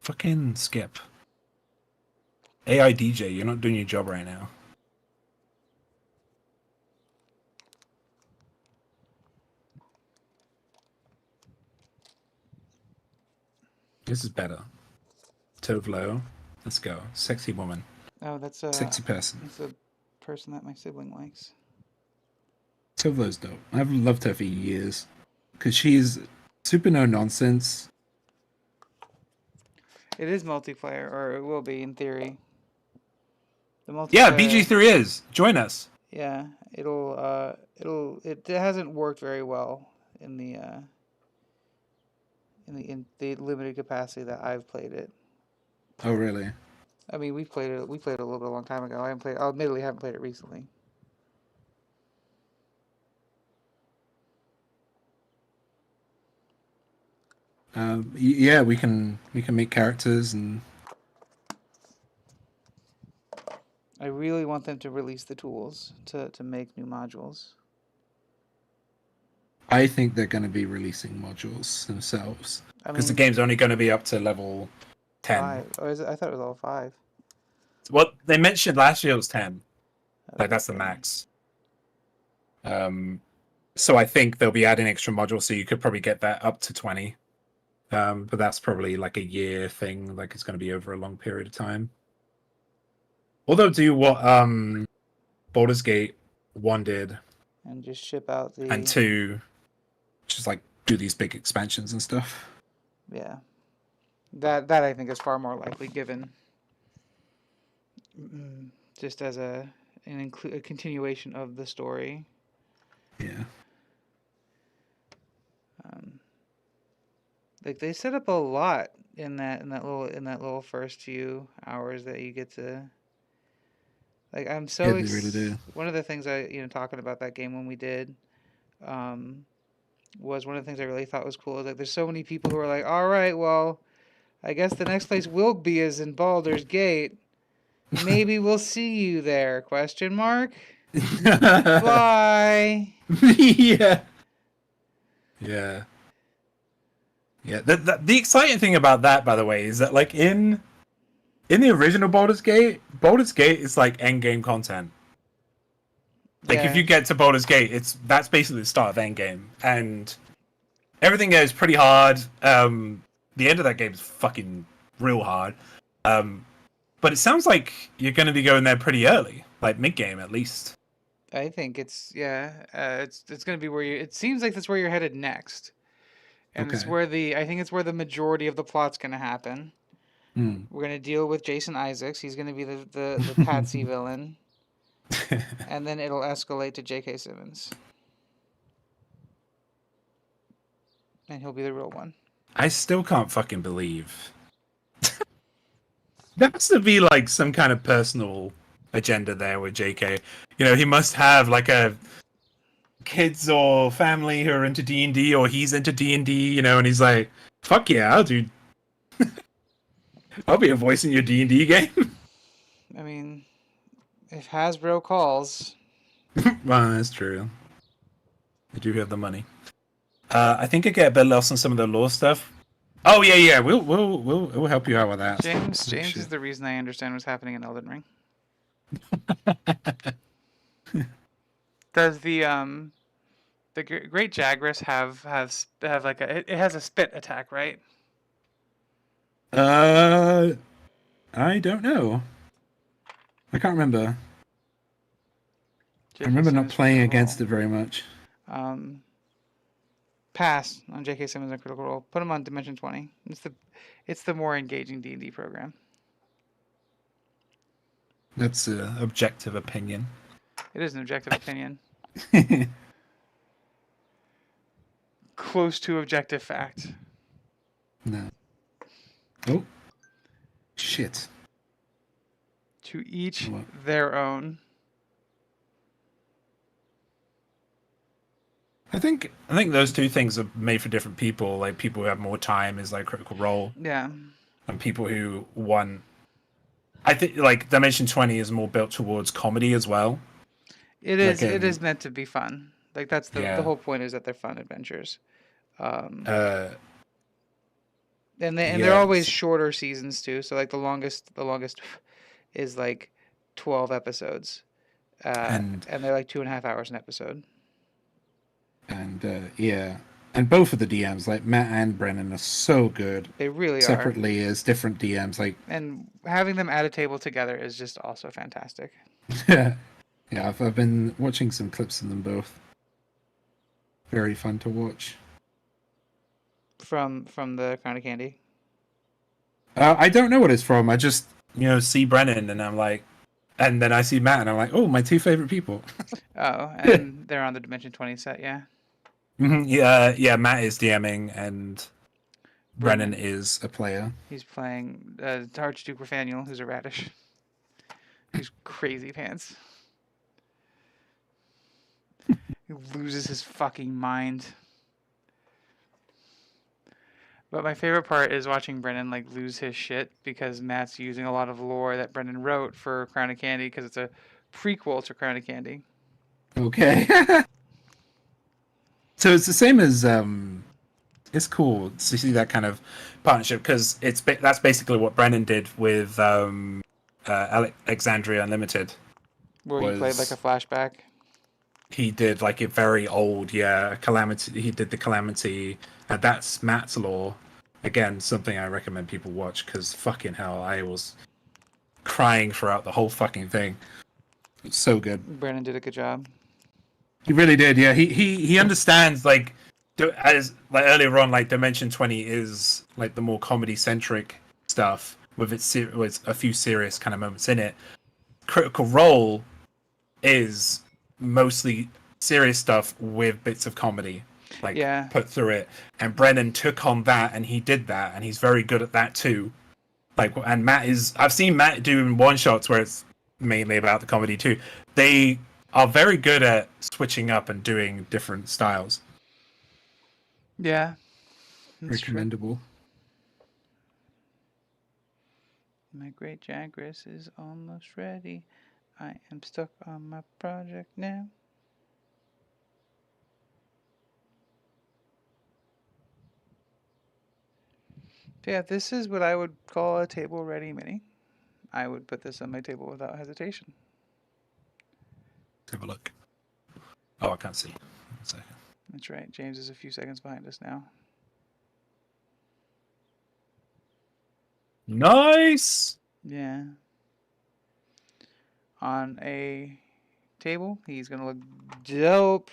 Speaker 3: Fucking skip. AI DJ, you're not doing your job right now. This is better. Tovlo. Let's go. Sexy woman.
Speaker 1: Oh, that's
Speaker 3: Sexy person.
Speaker 1: that's a person that my sibling likes.
Speaker 2: Tovlo's dope. I've loved her for years. Because she's super no nonsense.
Speaker 1: It is multiplayer, or it will be in theory. The multiplayer.
Speaker 3: Yeah, BG3 is. Join us.
Speaker 1: Yeah, it hasn't worked very well in the limited capacity that I've played it.
Speaker 2: Oh, really?
Speaker 1: I mean, we played it a little bit a long time ago. I admittedly haven't played it recently.
Speaker 2: Yeah, we can make characters and.
Speaker 1: I really want them to release the tools to make new modules.
Speaker 2: I think they're going to be releasing modules themselves.
Speaker 3: Because the game's only going to be up to level 10.
Speaker 1: 5. Oh, is it? I thought it was level 5.
Speaker 3: Well, they mentioned last year it was 10.
Speaker 1: Okay.
Speaker 3: Like, that's the max. So I think they'll be adding extra modules, so you could probably get that up to 20. But that's probably like a year thing. Like, it's going to be over a long period of time. Or they'll do what Baldur's Gate 1 did.
Speaker 1: And just ship out the...
Speaker 3: And 2, just like do these big expansions and stuff.
Speaker 1: Yeah. That I think is far more likely, given just as a continuation of the story.
Speaker 2: Yeah.
Speaker 1: Like they set up a lot in that little first few hours that you get to. Like I'm so
Speaker 2: Yeah, they really do.
Speaker 1: One of the things I talking about that game when we did, was one of the things I really thought was cool is like there's so many people who are like, all right, well, I guess the next place we'll be is in Baldur's Gate. Maybe we'll see you there? Question mark. Bye.
Speaker 3: Yeah. Yeah. Yeah. The exciting thing about that, by the way, is that like in the original Baldur's Gate is like end game content. Like if you get to Baldur's Gate, that's basically the start of end game, and everything goes pretty hard. The end of that game is fucking real hard. But it sounds like you're going to be going there pretty early, like mid game at least.
Speaker 1: I think it's it's going to be where you. It seems like that's where you're headed next, and
Speaker 2: Okay.
Speaker 1: it's where I think it's where the majority of the plot's going to happen.
Speaker 2: Mm.
Speaker 1: We're going to deal with Jason Isaacs. He's going to be the patsy villain, and then it'll escalate to J.K. Simmons, and he'll be the real one.
Speaker 3: I still can't fucking believe. There has to be like some kind of personal agenda there with JK. You know, he must have like a kids or family who are into D&D, or he's into D&D, you know, and he's like, fuck yeah, I'll do I'll be a voice in your D&D game.
Speaker 1: I mean, if Hasbro calls.
Speaker 3: Well, that's true. They do have the money. I think I get a bit lost on some of the lore stuff. Oh yeah. We'll help you out with that.
Speaker 1: James is the reason I understand what's happening in Elden Ring. Does the great Jagras have like it has a spit attack, right?
Speaker 2: I don't know. I can't remember. I remember not playing against it very much.
Speaker 1: Pass on J.K. Simmons and Critical Role. Put him on Dimension 20. It's the more engaging D&D program.
Speaker 3: That's an objective opinion.
Speaker 1: It is an objective opinion. Close to objective fact.
Speaker 2: No. Oh. Shit.
Speaker 1: To each their own.
Speaker 3: I think those two things are made for different people. Like people who have more time is like Critical Role.
Speaker 1: Yeah.
Speaker 3: And people who want. I think like Dimension 20 is more built towards comedy as well.
Speaker 1: It is. It is meant to be fun. Like that's the whole point is that they're fun adventures. And they're always shorter seasons too. So like the longest is like 12 episodes,
Speaker 2: And
Speaker 1: and they're like 2.5 hours an episode.
Speaker 2: yeah, and both of the DMs, like Matt and Brennan, are so good.
Speaker 1: They really are,
Speaker 2: Separately as different DMs, like
Speaker 1: and having them at a table together is just also fantastic.
Speaker 2: yeah, I've been watching some clips of them both. Very fun to watch.
Speaker 1: From the Crown of Candy.
Speaker 2: I don't know what it's from. I just
Speaker 3: see Brennan, and I'm like, and then I see Matt, and I'm like, oh, my two favorite people.
Speaker 1: Oh, and they're on the Dimension 20 set, yeah.
Speaker 3: Yeah. Matt is DMing, and Brennan
Speaker 1: Brennan.
Speaker 3: is
Speaker 2: a player.
Speaker 1: He's playing Archduke Rathaniel, who's a radish. He's crazy pants. He loses his fucking mind. But my favorite part is watching Brennan like lose his shit because Matt's using a lot of lore that Brennan wrote for Crown of Candy because it's a prequel to Crown of Candy.
Speaker 2: Okay. So it's the same as
Speaker 3: it's cool to see that kind of partnership because that's basically what Brennan did with Alexandria Unlimited.
Speaker 1: Where he played like a flashback.
Speaker 3: He did like a very old, Calamity. He did the Calamity. That's Matt's lore. Again, something I recommend people watch because fucking hell, I was crying throughout the whole fucking thing.
Speaker 2: It's so good.
Speaker 1: Brennan did a good job.
Speaker 2: He really did. Yeah,
Speaker 3: He understands as like earlier on, like Dimension 20 is like the more comedy centric stuff with with a few serious kind of moments in it. Critical Role is mostly serious stuff with bits of comedy put through it, and Brennan took on that and he did that, and he's very good at that too. And I've seen Matt doing one shots where it's mainly about the comedy too. They are very good at switching up and doing different styles.
Speaker 1: Yeah.
Speaker 2: Recommendable.
Speaker 1: True. My great Jagras is almost ready. I am stuck on my project now. Yeah, this is what I would call a table ready mini. I would put this on my table without hesitation.
Speaker 3: Let's have a look. Oh, I can't see. 1 second.
Speaker 1: That's right. James is a few seconds behind us now.
Speaker 3: Nice.
Speaker 1: Yeah. On a table, he's gonna look dope.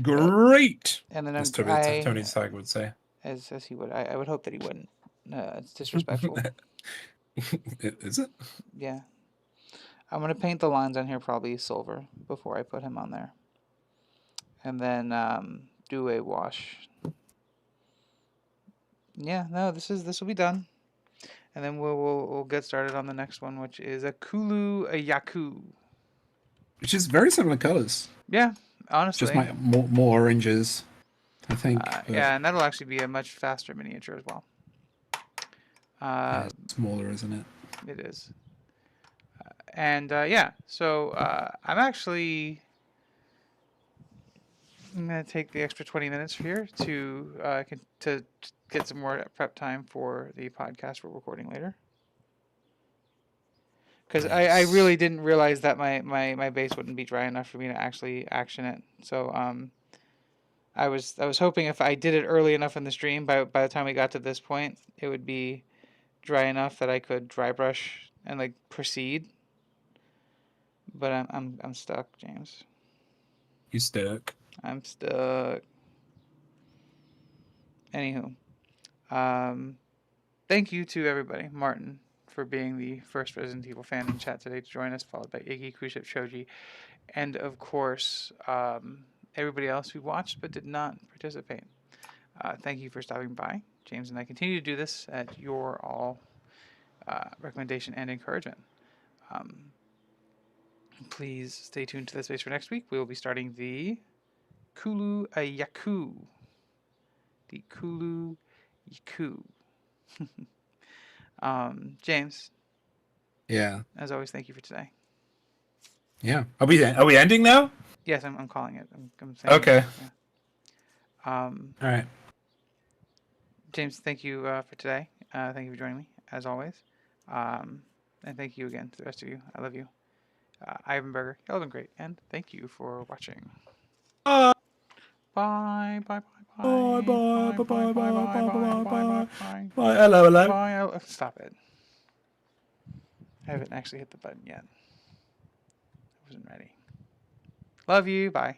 Speaker 3: Great.
Speaker 1: And then
Speaker 3: as Tony Stark would say.
Speaker 1: As he would. I would hope that he wouldn't. It's disrespectful.
Speaker 3: Is it?
Speaker 1: Yeah. I'm gonna paint the lines on here probably silver before I put him on there. And then do a wash. Yeah, no, this will be done. And then we'll get started on the next one, which is a Kulu a Yaku.
Speaker 2: Which is very similar colors.
Speaker 1: Yeah, honestly.
Speaker 2: Just more oranges, I think.
Speaker 1: Yeah, and that'll actually be a much faster miniature as well.
Speaker 2: Smaller, isn't it?
Speaker 1: It is. And yeah, so I'm gonna take the extra 20 minutes here to get some more prep time for the podcast we're recording later. Because I really didn't realize that my base wouldn't be dry enough for me to actually action it. So I was hoping if I did it early enough in the stream, by the time we got to this point, it would be dry enough that I could dry brush and like proceed. But I'm stuck, James.
Speaker 3: You stuck.
Speaker 1: I'm stuck. Anywho, thank you to everybody. Martin for being the first Resident Evil fan in chat today to join us, followed by Iggy, Cruship, Shoji, and of course everybody else who watched but did not participate. Thank you for stopping by. James and I continue to do this at your all recommendation and encouragement. Please stay tuned to the space for next week. We will be starting the Kulu Ayaku. The Kulu Yaku. James.
Speaker 2: Yeah.
Speaker 1: As always, thank you for today.
Speaker 2: Yeah.
Speaker 3: Are we ending now?
Speaker 1: Yes, I'm calling it. I'm saying
Speaker 3: okay.
Speaker 1: It, yeah.
Speaker 3: All right.
Speaker 1: James, thank you for today. Thank you for joining me, as always. And thank you again to the rest of you. I love you. Ivanberger, y'all been great. And thank you for watching.
Speaker 3: Bye.
Speaker 1: Bye, bye,
Speaker 3: Bye.
Speaker 1: bye,
Speaker 3: Bye.
Speaker 1: bye,
Speaker 3: Bye.
Speaker 1: bye,
Speaker 3: Bye.
Speaker 1: bye,
Speaker 3: Bye.
Speaker 1: bye,
Speaker 3: Bye.
Speaker 1: bye,
Speaker 3: Bye.
Speaker 1: bye,
Speaker 3: Bye.
Speaker 1: bye, bye.
Speaker 3: Bye. Hello. Hello.
Speaker 1: Bye. Oh, stop it. I haven't actually hit the button yet. I wasn't ready. Love you. Bye.